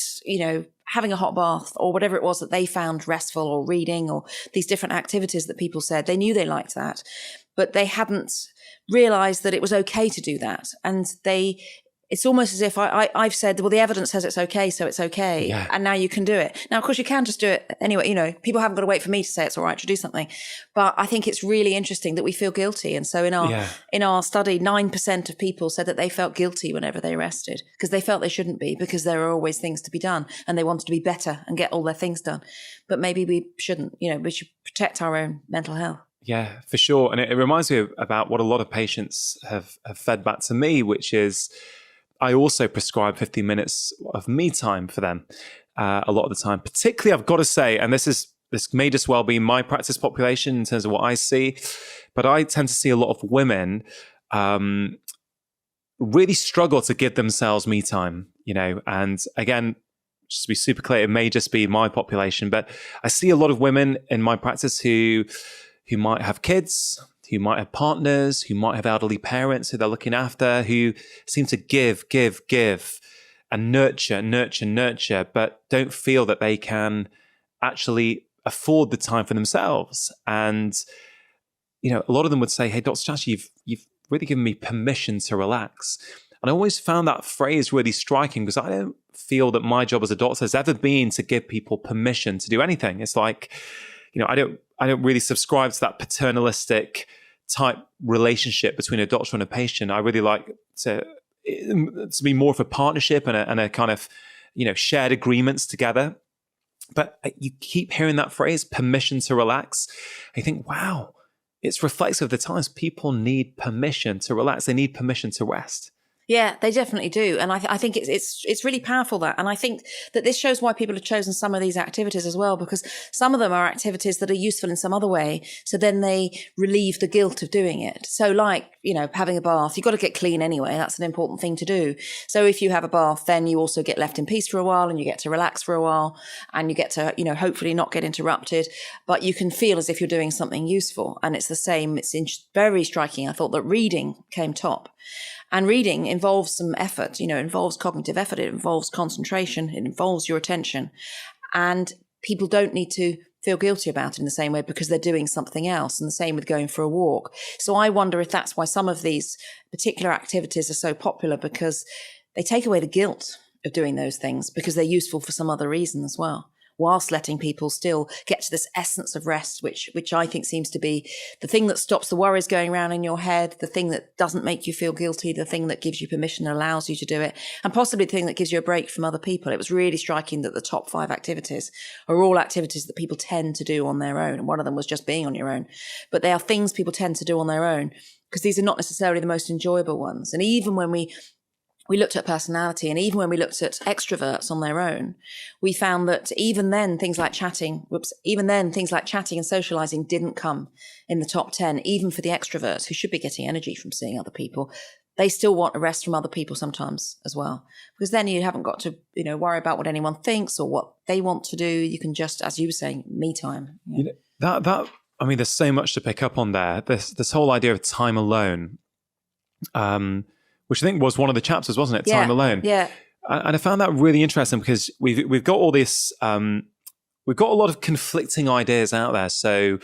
having a hot bath or whatever it was that they found restful, or reading, or these different activities that people said. They knew they liked that, but they hadn't realized that it was okay to do that. And it's almost as if I've said, well, the evidence says it's okay, so it's okay. Yeah. And now you can do it. Now, of course, you can just do it anyway. People haven't got to wait for me to say it's all right to do something. But I think it's really interesting that we feel guilty. And so in our study, 9% of people said that they felt guilty whenever they rested, because they felt they shouldn't be, because there are always things to be done and they wanted to be better and get all their things done. But maybe we shouldn't, we should protect our own mental health. Yeah, for sure. And it reminds me about what a lot of patients have fed back to me, which is, I also prescribe 15 minutes of me time for them a lot of the time. Particularly, I've got to say, and this may just well be my practice population in terms of what I see, but I tend to see a lot of women really struggle to give themselves me time, and again, just to be super clear, it may just be my population, but I see a lot of women in my practice who might have kids, who might have partners, who might have elderly parents who they're looking after, who seem to give, and nurture, but don't feel that they can actually afford the time for themselves. And, a lot of them would say, hey, Dr. Chatterjee, you've really given me permission to relax. And I always found that phrase really striking, because I don't feel that my job as a doctor has ever been to give people permission to do anything. It's like, I don't really subscribe to that paternalistic type relationship between a doctor and a patient. I really like to be more of a partnership and a kind of, shared agreements together. But you keep hearing that phrase, permission to relax. I think, wow, it's reflective of the times. People need permission to relax. They need permission to rest. Yeah, they definitely do. And I think it's really powerful, that. And I think that this shows why people have chosen some of these activities as well, because some of them are activities that are useful in some other way. So then they relieve the guilt of doing it. So like, having a bath, you've got to get clean anyway. That's an important thing to do. So if you have a bath, then you also get left in peace for a while, and you get to relax for a while, and you get to, hopefully not get interrupted, but you can feel as if you're doing something useful. And it's the same. It's very striking. I thought that reading came top. And reading involves some effort, it involves cognitive effort, it involves concentration, it involves your attention. And people don't need to feel guilty about it in the same way because they're doing something else. And the same with going for a walk. So I wonder if that's why some of these particular activities are so popular, because they take away the guilt of doing those things because they're useful for some other reason as well, whilst letting people still get to this essence of rest, which I think seems to be the thing that stops the worries going around in your head, the thing that doesn't make you feel guilty, the thing that gives you permission and allows you to do it, and possibly the thing that gives you a break from other people. It was really striking that the top 5 activities are all activities that people tend to do on their own. And one of them was just being on your own. But they are things people tend to do on their own because these are not necessarily the most enjoyable ones. And even when we looked at personality, and even when we looked at extroverts on their own, we found that even then things like chatting and socializing didn't come in the top 10, even for the extroverts who should be getting energy from seeing other people. They still want a rest from other people sometimes as well, because then you haven't got to, worry about what anyone thinks or what they want to do. You can just, as you were saying, me time. There's so much to pick up on there. This whole idea of time alone, which I think was one of the chapters, wasn't it? Time alone. Yeah. And I found that really interesting because we've got all this, we've got a lot of conflicting ideas out there. So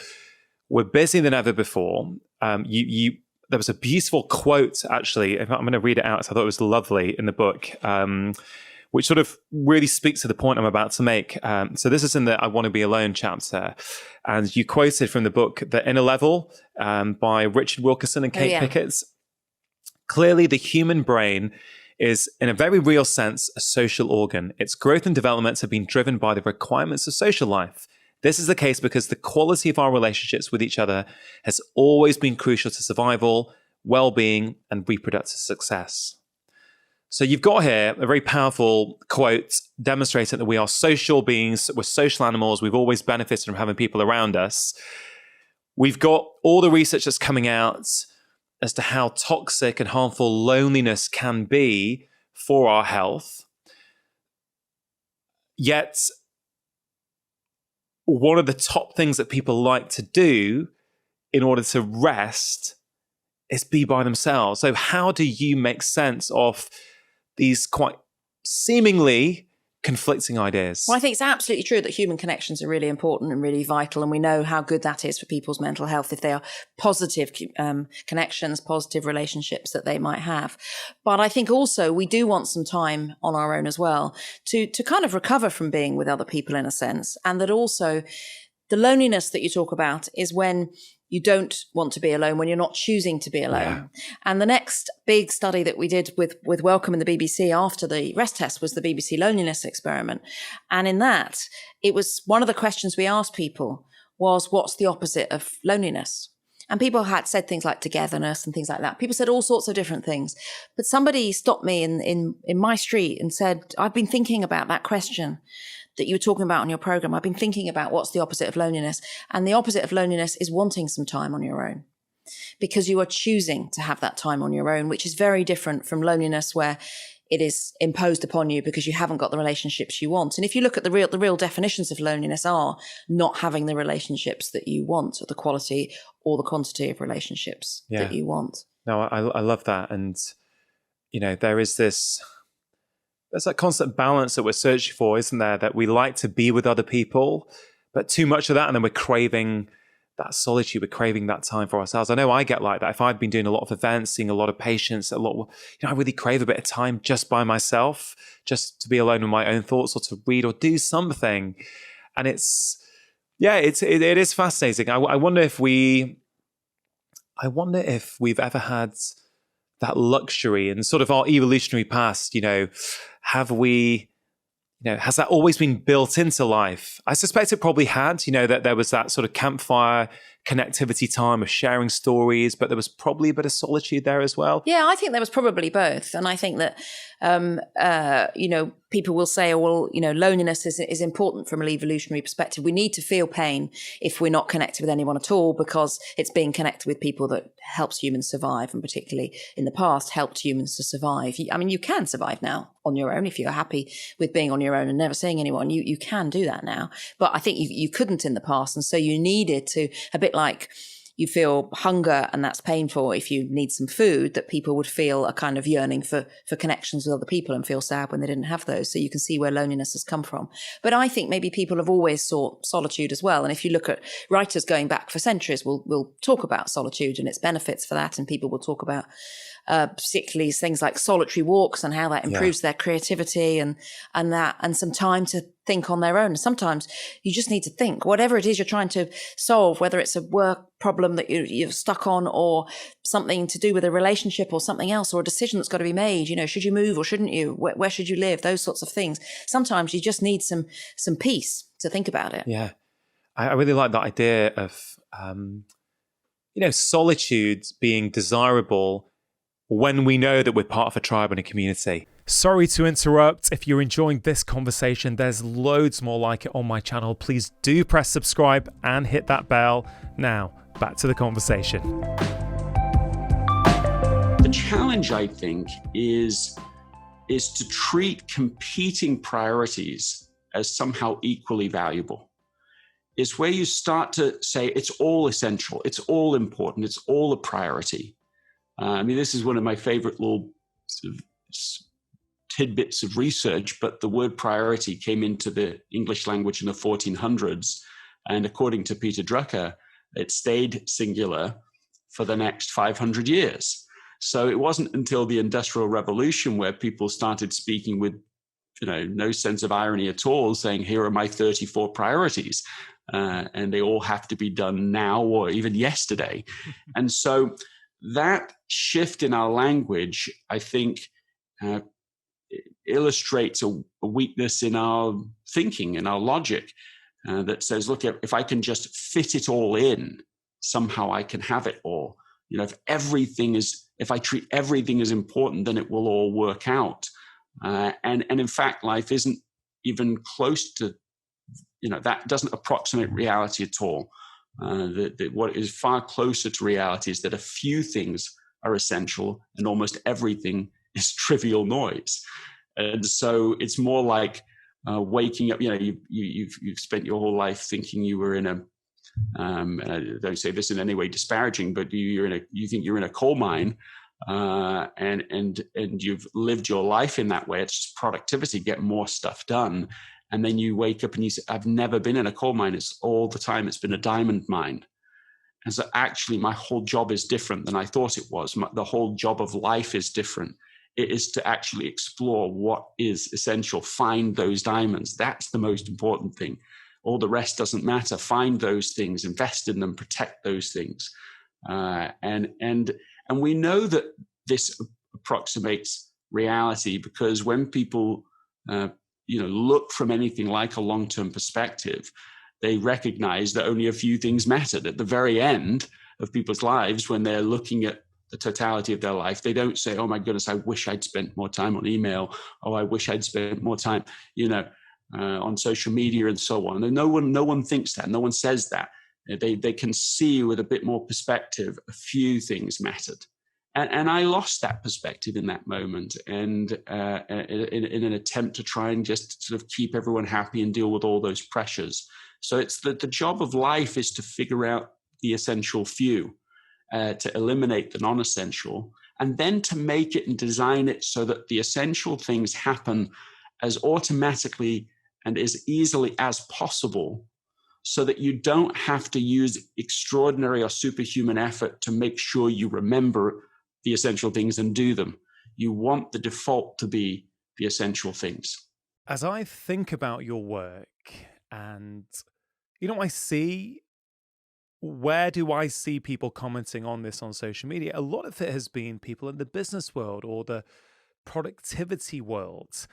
we're busier than ever before. There was a beautiful quote, actually. I'm going to read it out. So I thought it was lovely in the book, which sort of really speaks to the point I'm about to make. So this is in the I Want to Be Alone chapter. And you quoted from the book, The Inner Level by Richard Wilkerson and Kate Pickett. Clearly, the human brain is, in a very real sense, a social organ. Its growth and developments have been driven by the requirements of social life. This is the case because the quality of our relationships with each other has always been crucial to survival, well-being, and reproductive success. So you've got here a very powerful quote demonstrating that we are social beings, we're social animals, we've always benefited from having people around us. We've got all the research that's coming out as to how toxic and harmful loneliness can be for our health. Yet, one of the top things that people like to do in order to rest is be by themselves. So how do you make sense of these quite seemingly conflicting ideas? Well, I think it's absolutely true that human connections are really important and really vital. And we know how good that is for people's mental health if they are positive connections, positive relationships that they might have. But I think also we do want some time on our own as well to kind of recover from being with other people in a sense. And that also the loneliness that you talk about is when you don't want to be alone, when you're not choosing to be alone. Yeah. And the next big study that we did with Wellcome and the BBC after the rest test was the BBC loneliness experiment. And in that, it was one of the questions we asked people was, what's the opposite of loneliness? And people had said things like togetherness and things like that. People said all sorts of different things. But somebody stopped me in my street and said, I've been thinking about that question that you were talking about on your program. I've been thinking about what's the opposite of loneliness. And the opposite of loneliness is wanting some time on your own, because you are choosing to have that time on your own, which is very different from loneliness where it is imposed upon you because you haven't got the relationships you want. And if you look at the real definitions of loneliness are not having the relationships that you want, or the quality or the quantity of relationships that you want. No, I love that. And, there's that constant balance that we're searching for, isn't there? That we like to be with other people, but too much of that, and then we're craving that solitude, we're craving that time for ourselves. I know I get like that. If I've been doing a lot of events, seeing a lot of patients, I really crave a bit of time just by myself, just to be alone with my own thoughts, or to read or do something. And it is fascinating. I wonder if we've ever had that luxury in sort of our evolutionary past, has that always been built into life? I suspect it probably had, that there was that sort of campfire connectivity time of sharing stories, but there was probably a bit of solitude there as well. Yeah, I think there was probably both. And I think that, people will say, loneliness is important from an evolutionary perspective. We need to feel pain if we're not connected with anyone at all, because it's being connected with people that helps humans survive, and particularly in the past helped humans to survive. You can survive now on your own if you're happy with being on your own and never seeing anyone. You can do that now. But I think you couldn't in the past. And so you needed to, a bit like you feel hunger and that's painful. If you need some food, that people would feel a kind of yearning for connections with other people and feel sad when they didn't have those. So you can see where loneliness has come from. But I think maybe people have always sought solitude as well. And if you look at writers going back for centuries, we'll talk about solitude and its benefits for that. And people will talk about particularly things like solitary walks and how that improves their creativity and some time to think on their own. Sometimes you just need to think, whatever it is you're trying to solve, whether it's a work problem that you're stuck on or something to do with a relationship or something else, or a decision that's got to be made, should you move or shouldn't you? Where should you live? Those sorts of things. Sometimes you just need some peace to think about it. Yeah. I really like that idea of, solitude being desirable when we know that we're part of a tribe and a community. Sorry to interrupt. If you're enjoying this conversation, there's loads more like it on my channel. Please do press subscribe and hit that bell. Now, back to the conversation. The challenge, I think, is to treat competing priorities as somehow equally valuable. It's where you start to say it's all essential, it's all important, it's all a priority. This is one of my favorite little sort of tidbits of research, but the word priority came into the English language in the 1400s. And according to Peter Drucker, it stayed singular for the next 500 years. So it wasn't until the Industrial Revolution where people started speaking with, no sense of irony at all, saying, here are my 34 priorities. And they all have to be done now or even yesterday. And so that shift in our language, I think, illustrates a weakness in our thinking and our logic that says, look, if I can just fit it all in, somehow I can have it all. If I treat everything as important, then it will all work out. And in fact, life isn't even close to, that doesn't approximate reality at all. What is far closer to reality is that a few things are essential and almost everything is trivial noise. And so it's more like waking up. You've spent your whole life thinking you were in a. And I don't say this in any way disparaging, but you think you're in a coal mine, and you've lived your life in that way. It's just productivity, get more stuff done. And then you wake up and you say, I've never been in a coal mine. It's all the time. It's been a diamond mine. And so actually my whole job is different than I thought it was. The whole job of life is different. It is to actually explore what is essential, find those diamonds. That's the most important thing. All the rest doesn't matter. Find those things, invest in them, protect those things. And we know that this approximates reality because when people look from anything like a long-term perspective, they recognize that only a few things mattered. At the very end of people's lives, when they're looking at the totality of their life, they don't say, oh my goodness, I wish I'd spent more time on email. Oh, I wish I'd spent more time, on social media and so on. And no one thinks that. No one says that. They can see with a bit more perspective, a few things mattered. And I lost that perspective in that moment, and in an attempt to try and just sort of keep everyone happy and deal with all those pressures. So it's the job of life is to figure out the essential few, to eliminate the non-essential, and then to make it and design it so that the essential things happen as automatically and as easily as possible, so that you don't have to use extraordinary or superhuman effort to make sure you remember the essential things and do them. You want the default to be the essential things. As I think about your work and, I see, where do I see people commenting on this on social media? A lot of it has been people in the business world or the productivity world.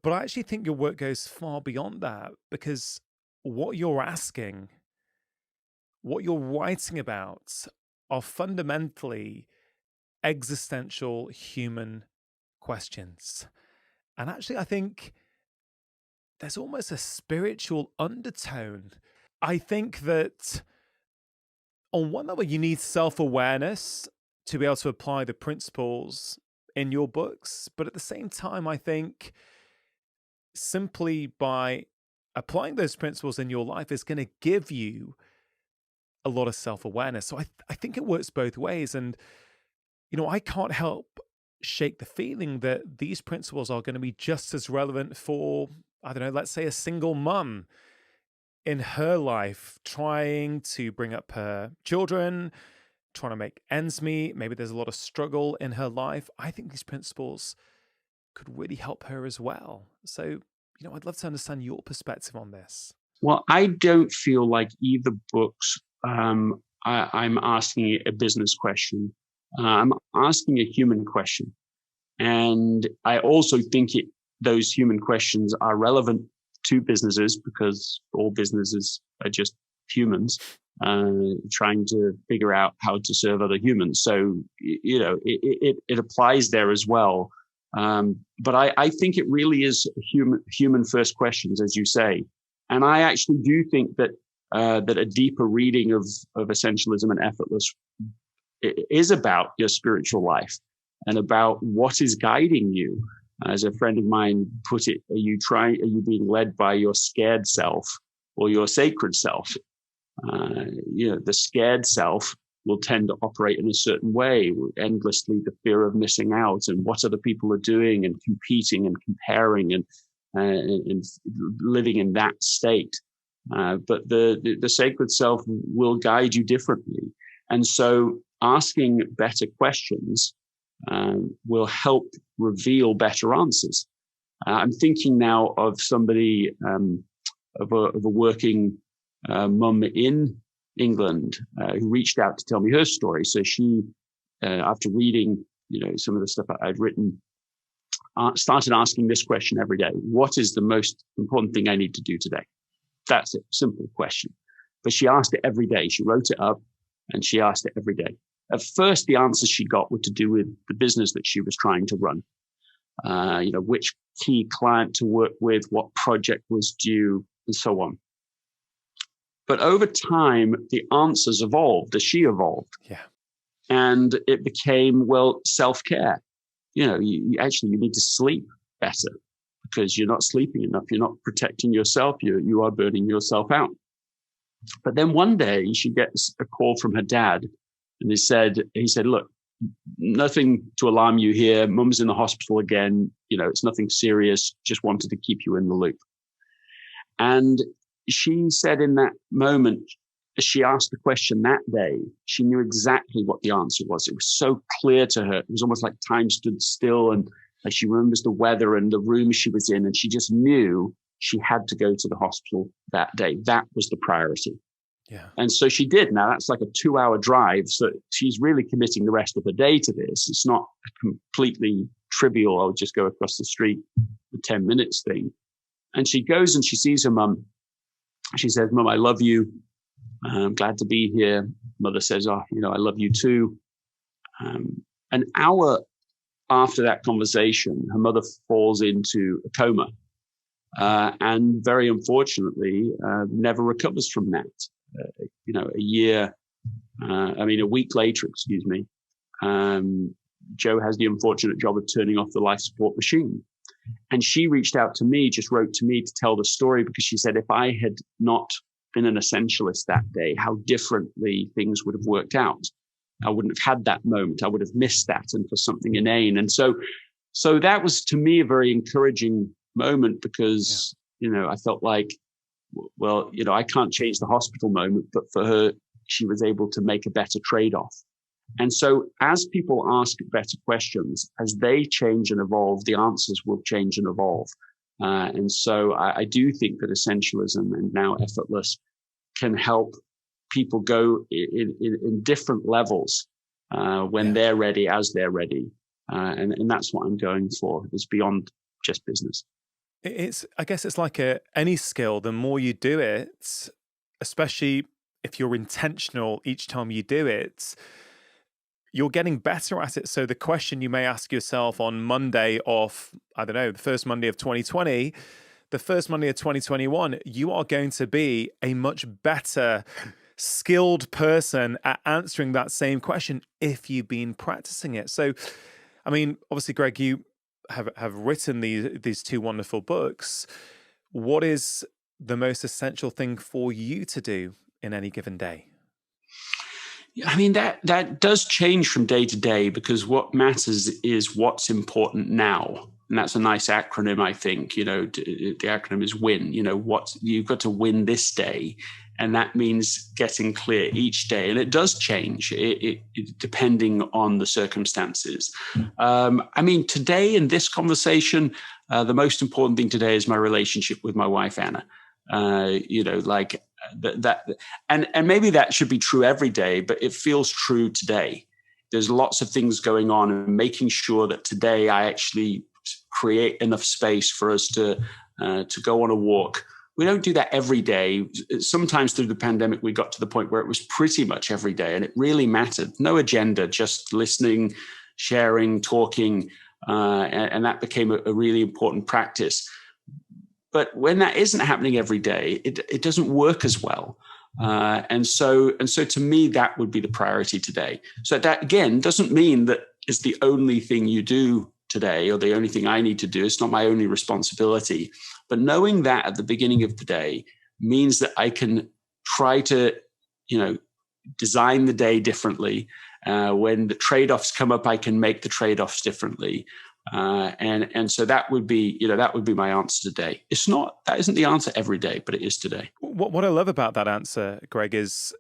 But I actually think your work goes far beyond that, because what you're asking, what you're writing about are fundamentally existential human questions. And actually, I think there's almost a spiritual undertone. I think that on one level, you need self-awareness to be able to apply the principles in your books. But at the same time, I think simply by applying those principles in your life is going to give you a lot of self-awareness. So I think it works both ways. And, I can't help shake the feeling that these principles are going to be just as relevant for, I don't know, let's say a single mum in her life trying to bring up her children, trying to make ends meet. Maybe there's a lot of struggle in her life. I think these principles could really help her as well. So, I'd love to understand your perspective on this. Well, I don't feel like either books, I'm asking a business question. I'm asking a human question. And I also think those human questions are relevant to businesses because all businesses are just humans trying to figure out how to serve other humans. So, it applies there as well. But I think it really is human first questions, as you say. And I actually do think that a deeper reading of Essentialism and Effortless is about your spiritual life and about what is guiding you. As a friend of mine put it, are you being led by your scared self or your sacred self? The scared self will tend to operate in a certain way, endlessly the fear of missing out and what other people are doing and competing and comparing and living in that state. But the sacred self will guide you differently. And so asking better questions will help reveal better answers. I'm thinking now of somebody, of a working mum in England who reached out to tell me her story. So she, after reading, some of the stuff I'd written, started asking this question every day. What is the most important thing I need to do today? That's it. Simple question. But she asked it every day. She wrote it up and she asked it every day. At first, the answers she got were to do with the business that she was trying to run. Which key client to work with, what project was due, and so on. But over time, the answers evolved as she evolved. Yeah. And it became, self-care. You need to sleep better because you're not sleeping enough. You're not protecting yourself. You are burning yourself out. But then one day she gets a call from her dad and he said, look, nothing to alarm you here. Mum's in the hospital again. It's nothing serious. Just wanted to keep you in the loop. And she said in that moment, as she asked the question that day, she knew exactly what the answer was. It was so clear to her. It was almost like time stood still and like she remembers the weather and the room she was in. And she just knew she had to go to the hospital that day. That was the priority. Yeah. And so she did. Now that's like a 2-hour drive. So she's really committing the rest of her day to this. It's not a completely trivial, I'll just go across the street for 10 minutes thing. And she goes and she sees her mum. She says, Mum, I love you. I'm glad to be here. Mother says, I love you too. An hour after that conversation, her mother falls into a coma. And very unfortunately, never recovers from that. A week later, Joe has the unfortunate job of turning off the life support machine. And she reached out to me, just wrote to me to tell the story because she said, if I had not been an essentialist that day, how differently things would have worked out. I wouldn't have had that moment. I would have missed that and for something inane. And so that was to me a very encouraging moment because, I felt like, I can't change the hospital moment, but for her, she was able to make a better trade-off. And so as people ask better questions, as they change and evolve, the answers will change and evolve. And so I do think that Essentialism and now Effortless can help people go in different levels when they're ready, as they're ready. And that's what I'm going for. It's beyond just business. I guess it's like any skill, the more you do it, especially if you're intentional each time you do it, you're getting better at it. So the question you may ask yourself on Monday of, the first Monday of 2020, the first Monday of 2021, you are going to be a much better skilled person at answering that same question if you've been practicing it. So, obviously, Greg, you have written these two wonderful books. What is the most essential thing for you to do in any given day? I mean, that does change from day to day, because what matters is what's important now. And that's a nice acronym, I think. The acronym is WIN. You've got to win this day. And that means getting clear each day. And it does change it depending on the circumstances. I mean, today in this conversation, the most important thing today is my relationship with my wife, Anna. And maybe that should be true every day, but it feels true today. There's lots of things going on, and making sure that today I actually create enough space for us to go on a walk. We don't do that every day. Sometimes through the pandemic, we got to the point where it was pretty much every day, and it really mattered. No agenda, just listening, sharing, talking, and that became a really important practice. But when that isn't happening every day, it doesn't work as well. And so to me, that would be the priority today. So that, again, doesn't mean that it's the only thing you do today or the only thing I need to do. It's not my only responsibility. But knowing that at the beginning of the day means that I can try to, design the day differently. When the trade-offs come up, I can make the trade-offs differently. And so that would be my answer today. That isn't the answer every day, but it is today. What I love about that answer, Greg, is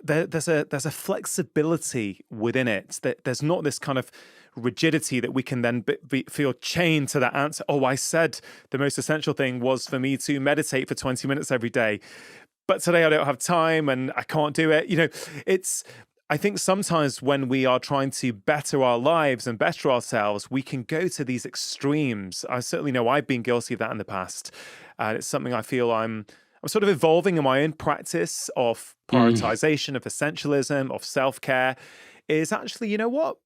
there's a flexibility within it. There's not this kind of rigidity that we can then feel chained to that answer. Oh, I said the most essential thing was for me to meditate for 20 minutes every day, but today I don't have time and I can't do it. I think sometimes when we are trying to better our lives and better ourselves, we can go to these extremes. I certainly know I've been guilty of that in the past. And it's something I feel I'm sort of evolving in my own practice of prioritization, of essentialism, of self-care, is actually, you know what?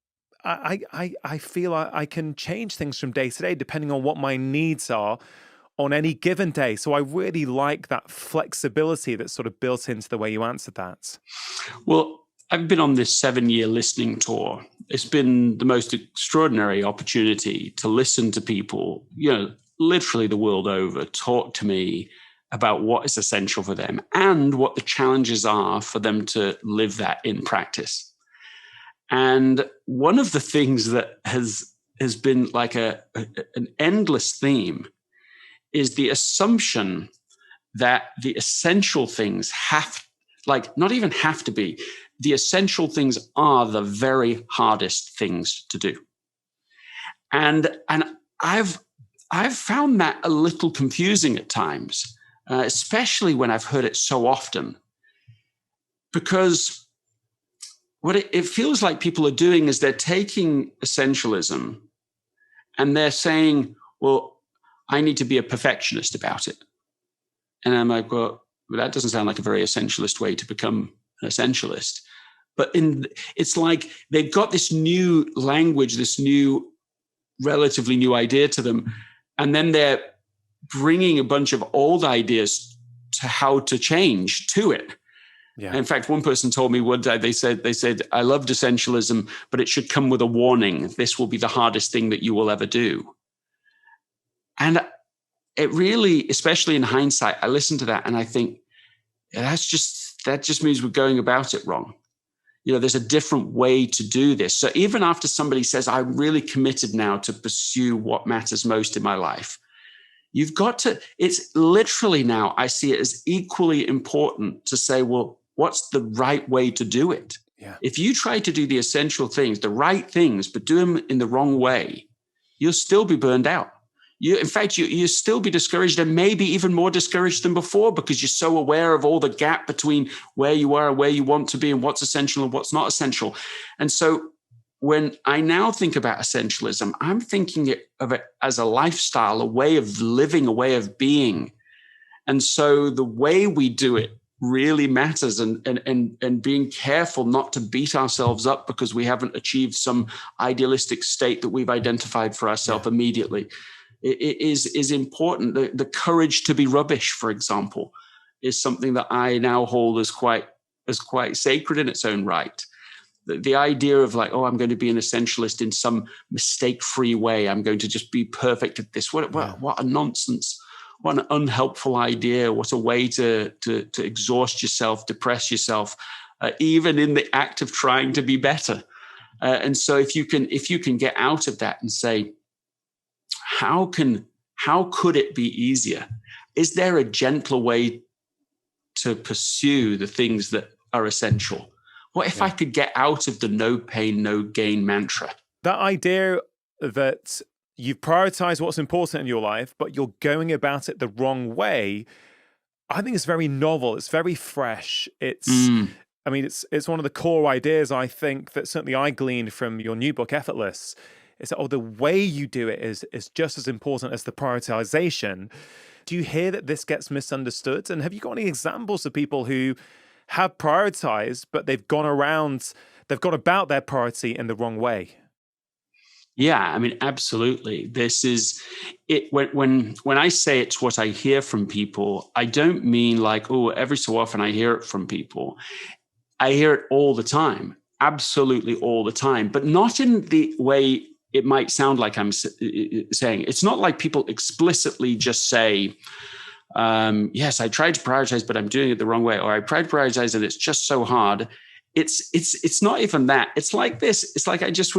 I feel I can change things from day to day depending on what my needs are on any given day. So I really like that flexibility that's sort of built into the way you answered that. Well, I've been on this 7-year listening tour. It's been the most extraordinary opportunity to listen to people, literally the world over, talk to me about what is essential for them and what the challenges are for them to live that in practice. And one of the things that has been like an endless theme is the assumption that the essential things not even have to be, the essential things are the very hardest things to do. And I've found that a little confusing at times, especially when I've heard it so often, because what it feels like people are doing is they're taking essentialism and they're saying, well, I need to be a perfectionist about it. And I'm like, well, that doesn't sound like a very essentialist way to become an essentialist. But it's like they've got this new language, this new, relatively new idea to them. And then they're bringing a bunch of old ideas to how to change to it. Yeah. In fact, one person told me one day, they said, I loved essentialism, but it should come with a warning. This will be the hardest thing that you will ever do. And it really, especially in hindsight, I listen to that and I think that just means we're going about it wrong. There's a different way to do this. So even after somebody says, I'm really committed now to pursue what matters most in my life, you've got to, it's literally now, I see it as equally important to say, well, what's the right way to do it? Yeah. If you try to do the essential things, the right things, but do them in the wrong way, you'll still be burned out. You'll still be discouraged, and maybe even more discouraged than before, because you're so aware of all the gap between where you are and where you want to be and what's essential and what's not essential. And so when I now think about essentialism, I'm thinking of it as a lifestyle, a way of living, a way of being. And so the way we do it really matters, and being careful not to beat ourselves up because we haven't achieved some idealistic state that we've identified for ourselves immediately. It is important. The courage to be rubbish, for example, is something that I now hold as quite sacred in its own right. The idea of like, oh, I'm going to be an essentialist in some mistake-free way. I'm going to just be perfect at this. What a nonsense. What an unhelpful idea. What a way to exhaust yourself, depress yourself. even in the act of trying to be better. And so if you can get out of that and say, how could it be easier? Is there a gentler way to pursue the things that are essential? What if I could get out of the no pain, no gain mantra? That idea that you've prioritized what's important in your life, but you're going about it the wrong way, I think it's very novel. It's very fresh. It's one of the core ideas, I think, that certainly I gleaned from your new book, Effortless. Is that, the way you do it is just as important as the prioritization. Do you hear that this gets misunderstood? And have you got any examples of people who have prioritized, but they've gone about their priority in the wrong way? Yeah, I mean, absolutely. This is it. When I say it's what I hear from people, I don't mean like, oh, every so often I hear it from people. I hear it all the time, absolutely all the time, but not in the way it might sound like I'm saying. It's not like people explicitly just say, yes, I tried to prioritize, but I'm doing it the wrong way, or I tried to prioritize and it's just so hard. It's not even that. It's like this. It's like I just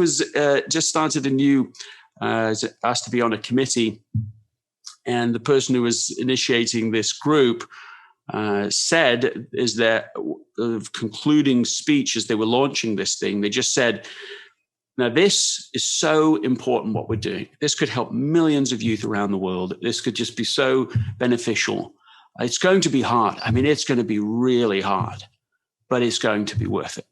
started a new, asked to be on a committee, and the person who was initiating this group said, is their concluding speech as they were launching this thing, they just said, now this is so important what we're doing. This could help millions of youth around the world. This could just be so beneficial. It's going to be hard. I mean, it's going to be really hard, but it's going to be worth it.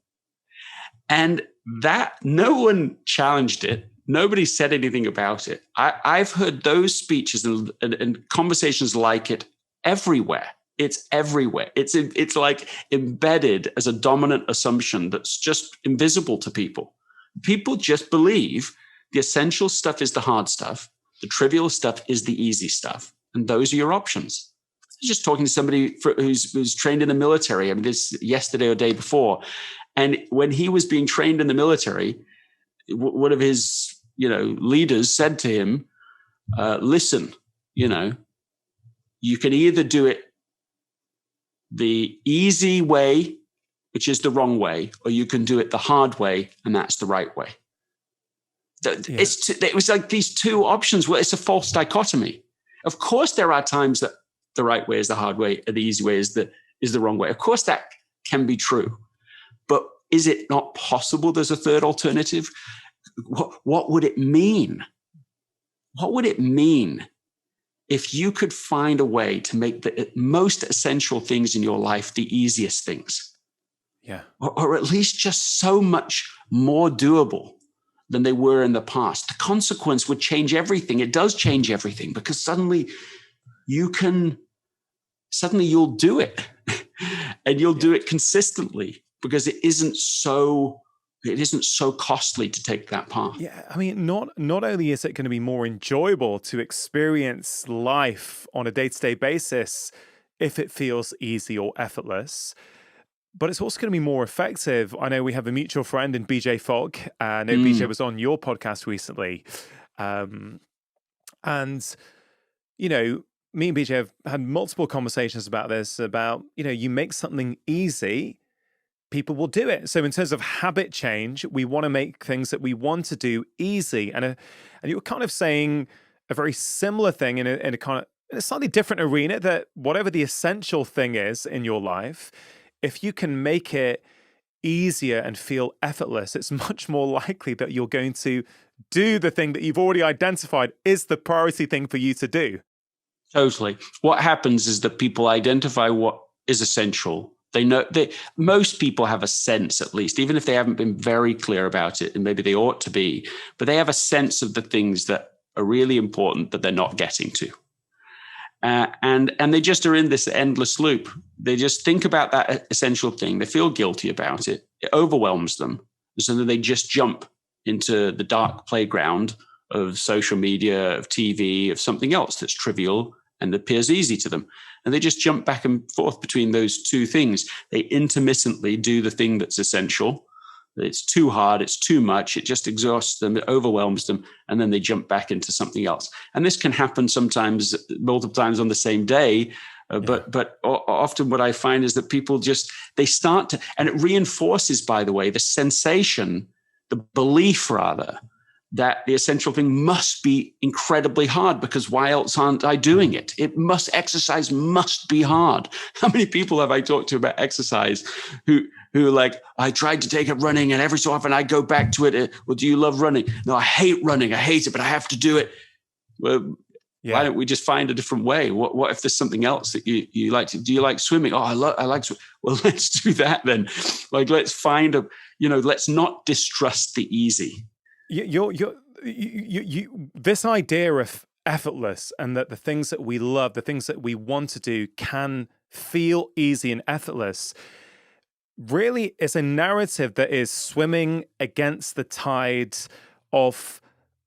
And that, no one challenged it. Nobody said anything about it. I've heard those speeches and conversations like it everywhere. It's everywhere. It's like embedded as a dominant assumption that's just invisible to people. People just believe the essential stuff is the hard stuff. The trivial stuff is the easy stuff. And those are your options. I was just talking to somebody who's trained in the military. I mean, this yesterday or day before. And when he was being trained in the military, one of his, leaders said to him, listen, you can either do it the easy way, which is the wrong way, or you can do it the hard way, and that's the right way. It was like these two options. Well, it's a false dichotomy. Of course, there are times that the right way is the hard way, and the easy way is the wrong way. Of course, that can be true. But is it not possible there's a third alternative? What would it mean? What would it mean if you could find a way to make the most essential things in your life the easiest things? Yeah. Or at least just so much more doable than they were in the past. The consequence would change everything. It does change everything, because suddenly you'll do it and you'll do it consistently, because it isn't so costly to take that path. Yeah, I mean, not only is it going to be more enjoyable to experience life on a day-to-day basis if it feels easy or effortless, but it's also going to be more effective. I know we have a mutual friend in BJ Fogg. I know BJ was on your podcast recently. And, me and BJ have had multiple conversations about this, about, you make something easy, people will do it. So in terms of habit change, we want to make things that we want to do easy. And you were kind of saying a very similar thing in a slightly different arena, that whatever the essential thing is in your life, if you can make it easier and feel effortless, it's much more likely that you're going to do the thing that you've already identified is the priority thing for you to do. Totally. What happens is that people identify what is essential. They know most people have a sense, at least, even if they haven't been very clear about it, and maybe they ought to be, but they have a sense of the things that are really important that they're not getting to. And they just are in this endless loop. They just think about that essential thing. They feel guilty about it. It overwhelms them. And so then they just jump into the dark playground of social media, of TV, of something else that's trivial and appears easy to them. And they just jump back and forth between those two things. They intermittently do the thing that's essential. It's too hard, it's too much, it just exhausts them, it overwhelms them, and then they jump back into something else. And this can happen sometimes, multiple times on the same day, But often what I find is that people they start to, and it reinforces, by the way, the sensation, the belief rather, that the essential thing must be incredibly hard, because why else aren't I doing it? Exercise must be hard. How many people have I talked to about exercise who are like, I tried to take up running and every so often I go back to it. Well, do you love running? No, I hate running. I hate it, but I have to do it. Well, why don't we just find a different way? What if there's something else that you like to do? You like swimming? Oh, I like swimming. Well, let's do that then. Like, let's find let's not distrust the easy. This idea of effortless, and that the things that we love, the things that we want to do, can feel easy and effortless, really is a narrative that is swimming against the tide of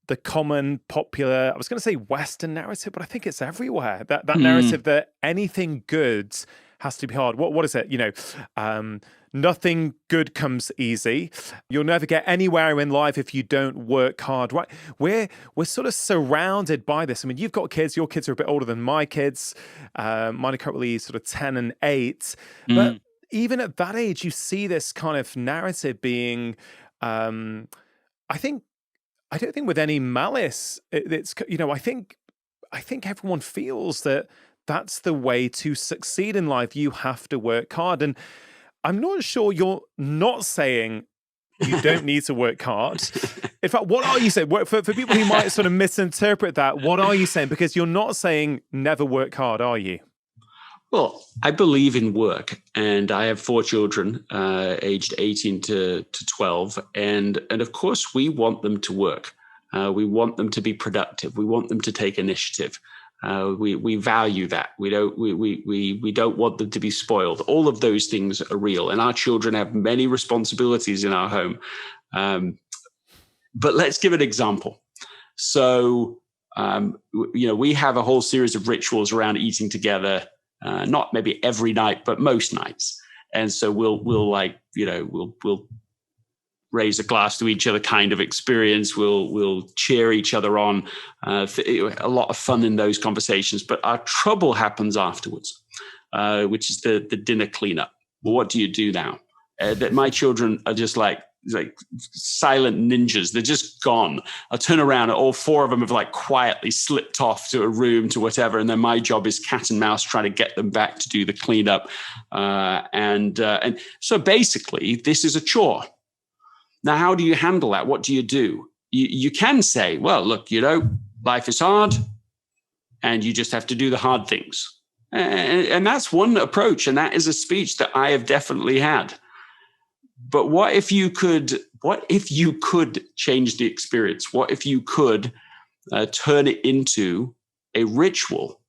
the common popular, I was going to say Western narrative, but I think it's everywhere. That narrative that anything good has to be hard. What is it? Nothing good comes easy. You'll never get anywhere in life if you don't work hard. Right? We're sort of surrounded by this. I mean, you've got kids. Your kids are a bit older than my kids. Mine are currently sort of 10 and 8. But even at that age, you see this kind of narrative being, I don't think with any malice. It's I think everyone feels that that's the way to succeed in life. You have to work hard. And I'm not sure you're not saying you don't need to work hard. In fact, what are you saying? For people who might sort of misinterpret that, what are you saying? Because you're not saying never work hard, are you? Well, I believe in work, and I have 4 children, aged 18 to 12. And of course, we want them to work. We want them to be productive. We want them to take initiative. We value that. We don't want them to be spoiled. All of those things are real, and our children have many responsibilities in our home. But let's give an example. So, we have a whole series of rituals around eating together. Not maybe every night, but most nights. And so we'll raise a glass to each other kind of experience. We'll cheer each other on. A lot of fun in those conversations. But our trouble happens afterwards, which is the dinner cleanup. Well, what do you do now? That my children are just like silent ninjas. They're just gone. I'll turn around and all 4 of them have quietly slipped off to a room, to whatever. And then my job is cat and mouse, trying to get them back to do the cleanup. And so basically this is a chore. Now, how do you handle that? What do you do? You can say, well, look, life is hard and you just have to do the hard things. And that's one approach. And that is a speech that I have definitely had. But what if you could change the experience? What if you could turn it into a ritual?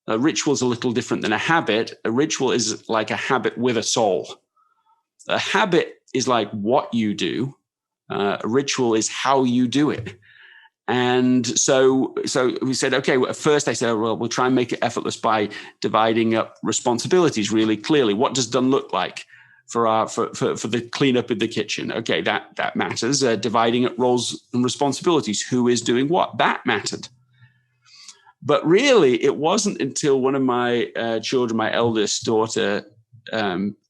A ritual is a little different than a habit. A ritual is like a habit with a soul. A habit is like what you do. A ritual is how you do it. And so we said, okay, well, at first I said, well, we'll try and make it effortless by dividing up responsibilities really clearly. What does done look like for the cleanup in the kitchen? Okay, that matters. Dividing up roles and responsibilities. Who is doing what? That mattered. But really, it wasn't until one of my children, my eldest daughter,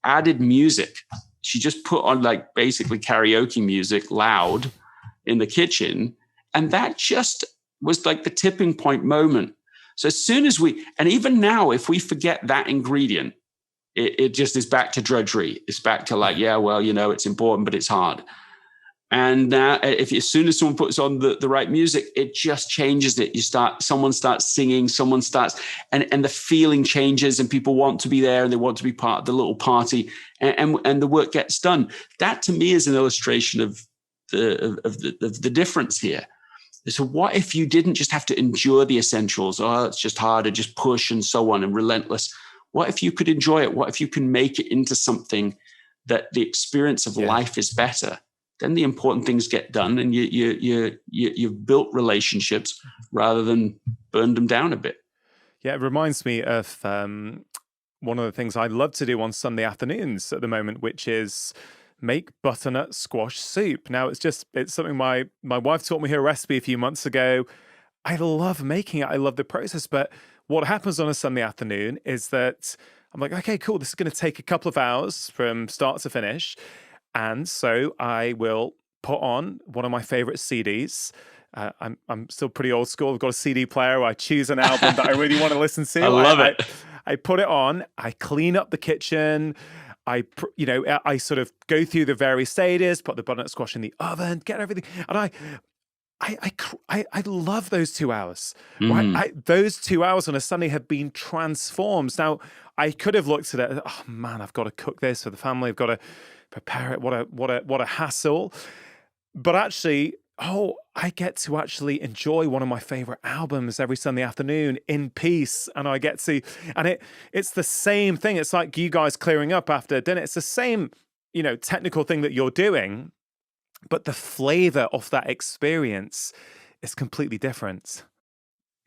added music. She just put on basically karaoke music loud in the kitchen. And that just was the tipping point moment. So as soon as and even now, if we forget that ingredient, it just is back to drudgery. It's back to it's important, but it's hard. And now, as soon as someone puts on the right music, it just changes it. Someone starts singing, and the feeling changes, and people want to be there, and they want to be part of the little party, and the work gets done. That to me is an illustration of the difference here. So what if you didn't just have to endure the essentials? Oh, it's just harder, just push and so on, and relentless. What if you could enjoy it? What if you can make it into something that the experience of life is better? Then the important things get done, and you've built relationships rather than burned them down a bit. Yeah, it reminds me of one of the things I love to do on Sunday afternoons at the moment, which is make butternut squash soup. Now, it's something my wife taught me her recipe a few months ago. I love making it. I love the process. But what happens on a Sunday afternoon is that I'm like, okay, cool. This is going to take a couple of hours from start to finish. And so I will put on one of my favorite CDs. I'm still pretty old school. I've got a CD player where I choose an album that I really want to listen to. I love it. I put it on. I clean up the kitchen. I sort of go through the various stages, put the butternut squash in the oven, get everything. And I love those 2 hours. Right? Those 2 hours on a Sunday have been transformed. Now, I could have looked at it. Oh man, I've got to cook this for the family. I've got to prepare it. What a hassle. But actually, I get to actually enjoy one of my favorite albums every Sunday afternoon in peace, and I get to, and it's the same thing. It's like you guys clearing up after dinner. It's the same, technical thing that you're doing, but the flavor of that experience is completely different.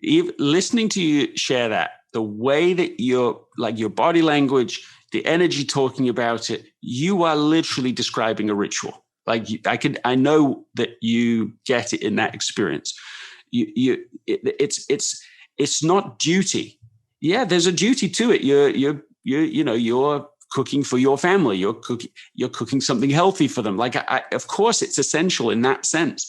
Even listening to you share that, the way that your body language, the energy talking about it, you are literally describing a ritual. I know that you get it in that experience. It's not duty. Yeah, there's a duty to it. You're cooking for your family. You're cooking something healthy for them. Of course, it's essential in that sense.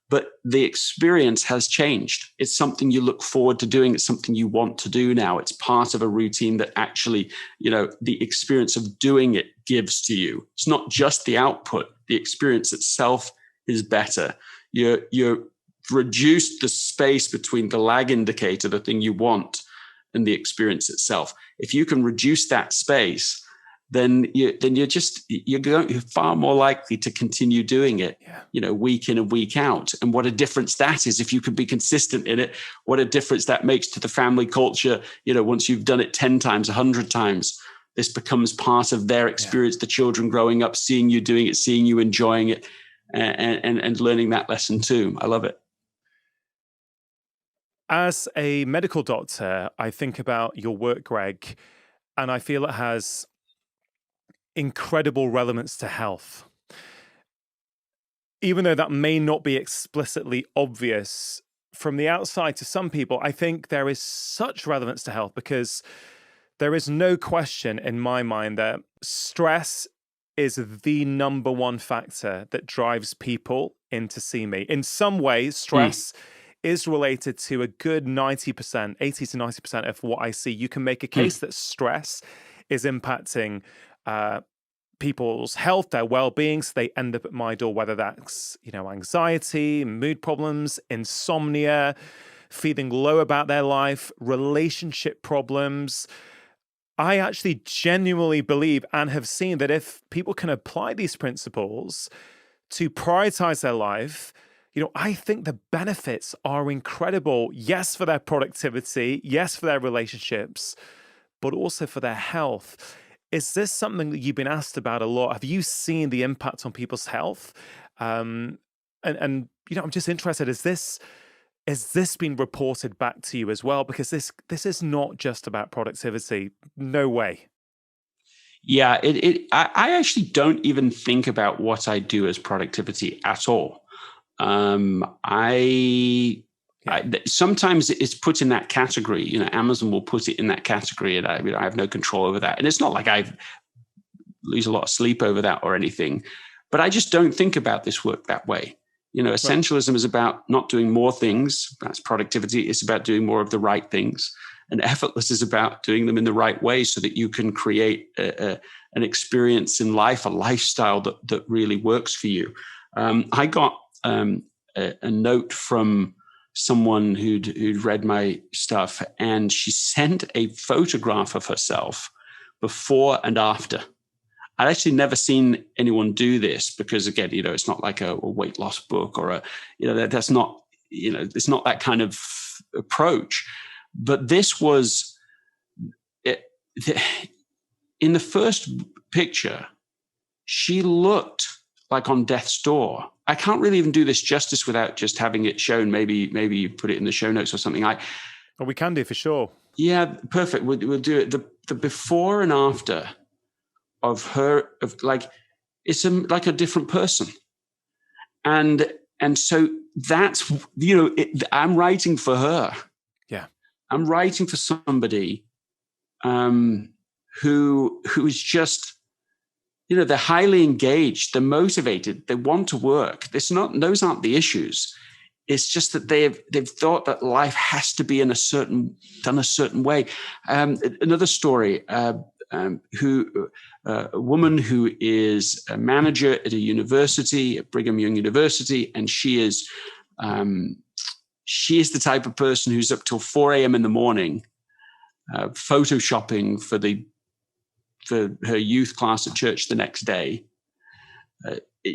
But the experience has changed. It's something you look forward to doing. It's something you want to do now. It's part of a routine that actually, the experience of doing it gives to you. It's not just the output. The experience itself is better. You reduced the space between the lag indicator, the thing you want, and the experience itself. If you can reduce that space, then you're far more likely to continue doing it, week in and week out. And what a difference that is if you can be consistent in it. What a difference that makes to the family culture. Once you've done it 10 times, 100 times, this becomes part of their experience. The children growing up, seeing you doing it, seeing you enjoying it, and learning that lesson too. I love it. As a medical doctor, I think about your work, Greg, and I feel it has incredible relevance to health. Even though that may not be explicitly obvious from the outside to some people, I think there is such relevance to health because there is no question in my mind that stress is the number one factor that drives people in to see me. In some ways, stress is related to a good 90%, 80 to 90% of what I see. You can make a case that stress is impacting people's health, their well-being, so they end up at my door, whether that's, anxiety, mood problems, insomnia, feeling low about their life, relationship problems. I actually genuinely believe and have seen that if people can apply these principles to prioritize their life, I think the benefits are incredible. Yes, for their productivity, yes, for their relationships, but also for their health. Is this something that you've been asked about a lot? Have you seen the impact on people's health? And I'm just interested, has this been reported back to you as well? Because this is not just about productivity. No way. Yeah, I actually don't even think about what I do as productivity at all. Sometimes it's put in that category. Amazon will put it in that category, and I have no control over that. And it's not like I lose a lot of sleep over that or anything. But I just don't think about this work that way. Essentialism is about not doing more things. That's productivity. It's about doing more of the right things. And effortless is about doing them in the right way so that you can create an experience in life, a lifestyle that really works for you. I got a note from someone who'd read my stuff, and she sent a photograph of herself before and after. I'd actually never seen anyone do this because, again, it's not like a weight loss book or that's not, it's not that kind of approach. But this was in the first picture, she looked like on death's door. I can't really even do this justice without just having it shown. Maybe you put it in the show notes or something. We can do for sure. Yeah, perfect. We'll do it. The before and after of her, it's like a different person. And so that's, I'm writing for her. Yeah. I'm writing for somebody who is just, they're highly engaged, they're motivated, they want to work. Those aren't the issues. It's just that they've thought that life has to be done a certain way. Another story, a woman who is a manager at a university, at Brigham Young University, and she is the type of person who's up till 4 a.m. in the morning, photoshopping for her youth class at church the next day.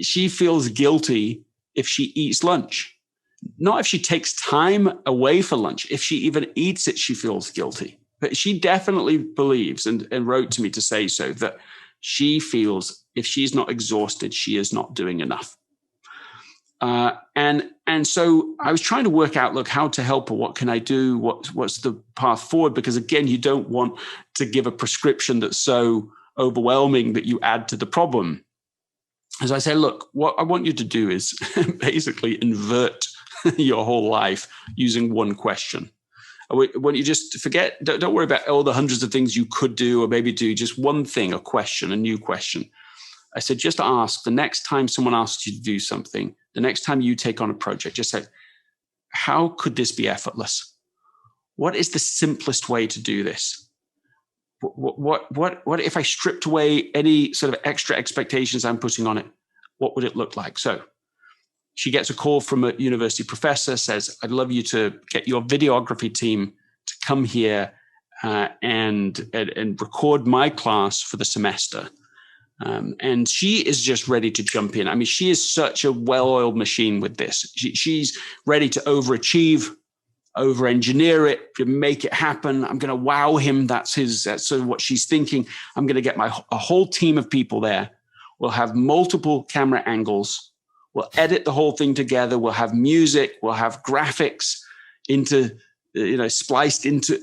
She feels guilty if she eats lunch. Not if she takes time away for lunch. If she even eats it, she feels guilty. But she definitely believes, and wrote to me to say so, that she feels if she's not exhausted, she is not doing enough. And so I was trying to work out, look, how to help her. What can I do? What's the path forward? Because again, you don't want to give a prescription that's so overwhelming that you add to the problem. As I said, look, what I want you to do is basically invert your whole life using one question. I want you just to forget, don't worry about all the hundreds of things you could do or maybe do, just one thing, a new question. I said, just ask the next time someone asks you to do something, the next time you take on a project, just say, how could this be effortless? What is the simplest way to do this? What if I stripped away any sort of extra expectations I'm putting on it? What would it look like? So she gets a call from a university professor, says, I'd love you to get your videography team to come here and record my class for the semester. And she is just ready to jump in. I mean, she is such a well-oiled machine with this. She's ready to overachieve, over-engineer it, make it happen. I'm going to wow him. That's sort of what she's thinking. I'm going to get a whole team of people there. We'll have multiple camera angles. We'll edit the whole thing together. We'll have music. We'll have graphics spliced into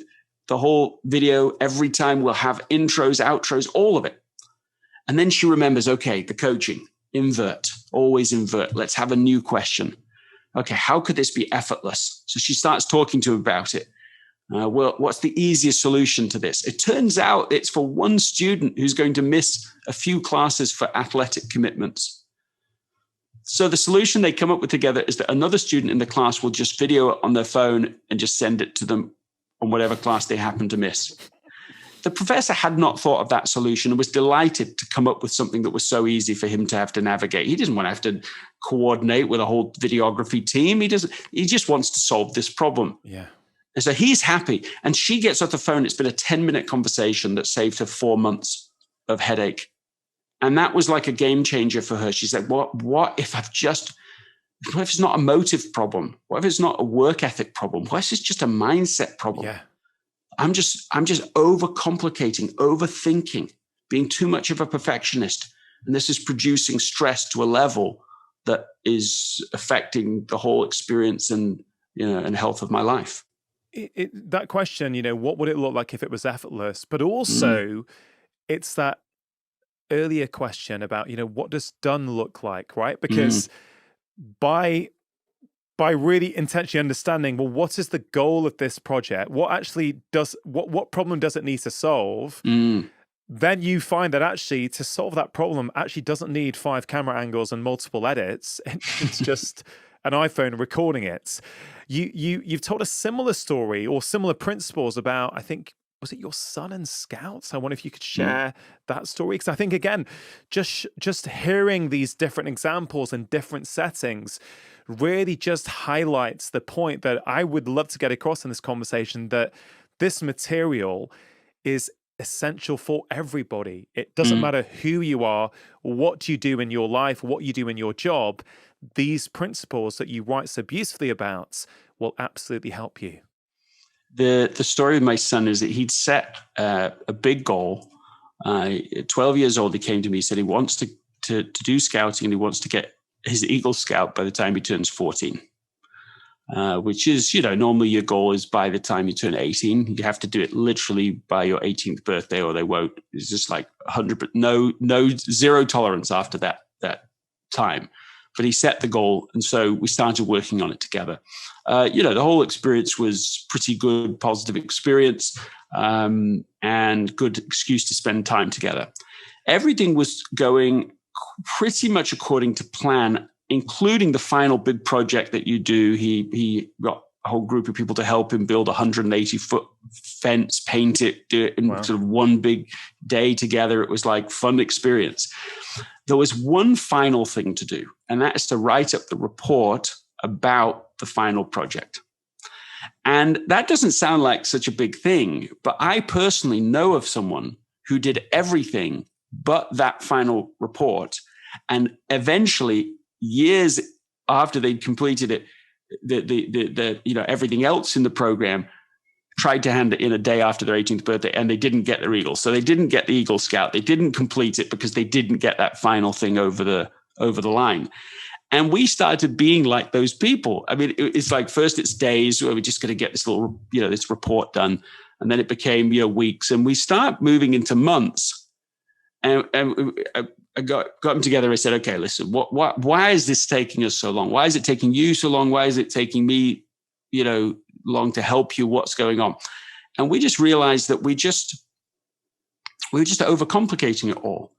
the whole video. Every time we'll have intros, outros, all of it. And then she remembers, okay, the coaching, invert, always invert. Let's have a new question. Okay, how could this be effortless? So she starts talking to him about it. Well, what's the easiest solution to this? It turns out it's for one student who's going to miss a few classes for athletic commitments. So the solution they come up with together is that another student in the class will just video it on their phone and just send it to them on whatever class they happen to miss. The professor had not thought of that solution and was delighted to come up with something that was so easy for him to have to navigate. He doesn't want to have to coordinate with a whole videography team. He just wants to solve this problem. Yeah. And so he's happy. And she gets off the phone. It's been a 10-minute conversation that saved her 4 months of headache. And that was like a game changer for her. She said, what if it's not a motive problem? What if it's not a work ethic problem? What if it's just a mindset problem? Yeah. I'm just overcomplicating, overthinking, being too much of a perfectionist. And this is producing stress to a level that is affecting the whole experience and health of my life. That question, what would it look like if it was effortless? But also it's that earlier question about, what does done look like, right? Because by really intentionally understanding, well, what is the goal of this project? What problem does it need to solve? Then you find that actually to solve that problem actually doesn't need 5 camera angles and multiple edits. It's just an iPhone recording it. You've told a similar story or similar principles about, I think, was it your son and Scouts? I wonder if you could share that story. Because I think, again, just hearing these different examples in different settings really just highlights the point that I would love to get across in this conversation, that this material is essential for everybody. It doesn't matter who you are, what you do in your life, what you do in your job. These principles that you write so beautifully about will absolutely help you. The story of my son is that he'd set a big goal. 12 years old, he came to me, said he wants to do scouting and he wants to get his Eagle Scout by the time he turns 14, which is, normally your goal is by the time you turn 18. You have to do it literally by your 18th birthday or they won't. It's just like 100, zero tolerance after that time. but he set the goal. And so we started working on it together. The whole experience was pretty good, positive experience, and good excuse to spend time together. Everything was going pretty much according to plan, including the final big project that you do. He got a whole group of people to help him build a 180-foot fence, paint it, do it in sort of one big day together. It was like fun experience. There was one final thing to do, and that is to write up the report about the final project. And that doesn't sound like such a big thing, but I personally know of someone who did everything but that final report. And eventually, years after they'd completed it, everything else in the program, tried to hand it in a day after their 18th birthday, and they didn't get their Eagle. So they didn't get the Eagle Scout. They didn't complete it because they didn't get that final thing over the line. And we started being like those people. I mean, it's like first it's days where we're just going to get this little, this report done. And then it became, weeks. And we start moving into months. And I got them together. I said, okay, listen, why is this taking us so long? Why is it taking you so long? Why is it taking me, long to help you? What's going on? And we just realized that we were just overcomplicating it all.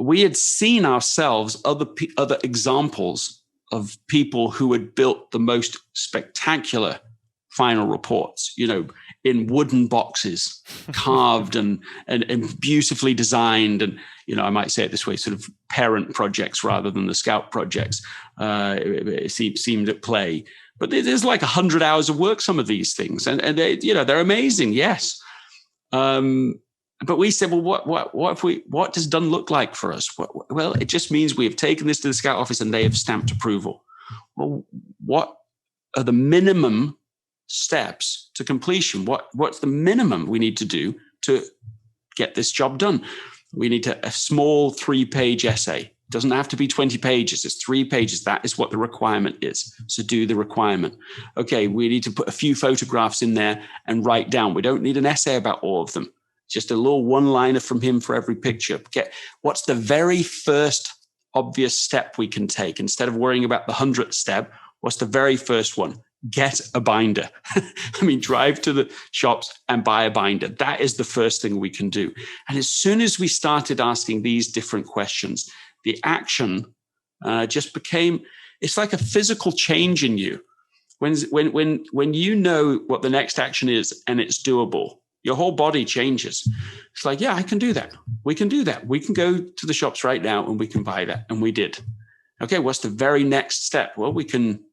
We had seen ourselves other examples of people who had built the most spectacular final reports, in wooden boxes, carved and beautifully designed. And, I might say it this way, sort of parent projects rather than the Scout projects it seemed at play. But there's like 100 hours of work, some of these things. And they, they're amazing. Yes. But we said, well, what does done look like for us? Well, it just means we have taken this to the Scout office and they have stamped approval. Well, what are the minimum steps to completion? What's the minimum we need to do to get this job done? We need a small 3-page essay. It doesn't have to be 20 pages. It's 3 pages. That is what the requirement is. So do the requirement. Okay, we need to put a few photographs in there and write down. We don't need an essay about all of them. Just a little one-liner from him for every picture. What's the very first obvious step we can take? Instead of worrying about the 100th step, what's the very first one? Get a binder. Drive to the shops and buy a binder. That is the first thing we can do. And as soon as we started asking these different questions, the action just became, it's like a physical change in you. When you know what the next action is and it's doable, your whole body changes. It's like, yeah, I can do that. We can do that. We can go to the shops right now and we can buy that. And we did. Okay, what's the very next step? Well, we can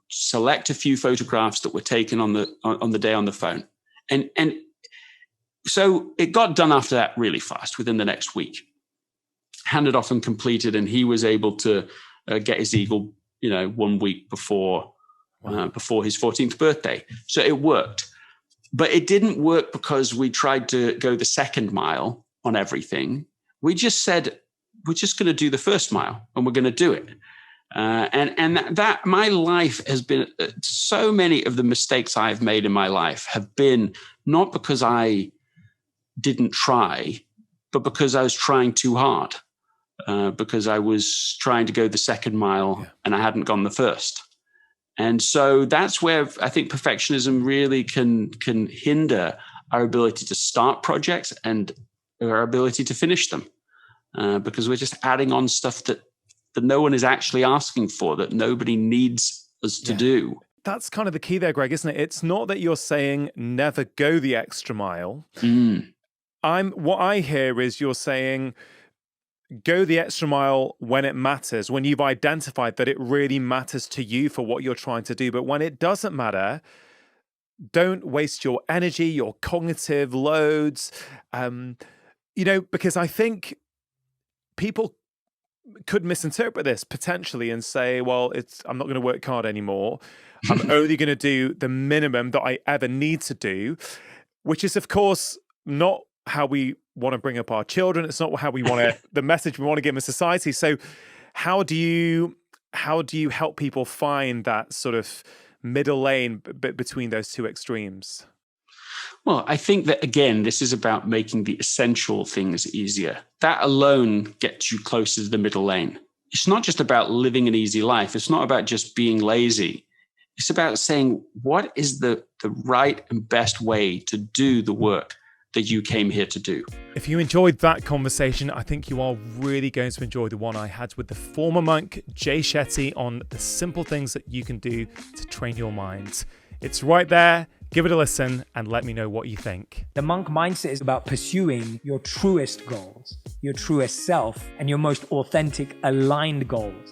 select a few photographs that were taken on the day on the phone. And so it got done after that really fast, within the next week. Handed off and completed, and he was able to get his Eagle, 1 week before his 14th birthday. So it worked. But it didn't work because we tried to go the second mile on everything. We just said, we're just going to do the first mile and we're going to do it. And that my life has been, so many of the mistakes I've made in my life have been not because I didn't try, but because I was trying too hard, because I was trying to go the second mile and I hadn't gone the first. And so that's where I think perfectionism really can hinder our ability to start projects and our ability to finish them, because we're just adding on stuff that no one is actually asking for, that nobody needs us to do. That's kind of the key there, Greg, isn't it? It's not that you're saying never go the extra mile. What I hear is you're saying go the extra mile when it matters, when you've identified that it really matters to you for what you're trying to do. But when it doesn't matter, don't waste your energy, your cognitive loads, because I think people could misinterpret this potentially and say, well, I'm not going to work hard anymore. I'm only going to do the minimum that I ever need to do, which is, of course, not how we want to bring up our children. It's not how we want to, the message we want to give in society. So how do you help people find that sort of middle lane between those two extremes? Well, I think that, again, this is about making the essential things easier. That alone gets you closer to the middle lane. it's not just about living an easy life. It's not about just being lazy. It's about saying, what is the right and best way to do the work that you came here to do? If you enjoyed that conversation, I think you are really going to enjoy the one I had with the former monk, Jay Shetty, on the simple things that you can do to train your mind. It's right there. Give it a listen and let me know what you think. The monk mindset is about pursuing your truest goals, your truest self, and your most authentic, aligned goals.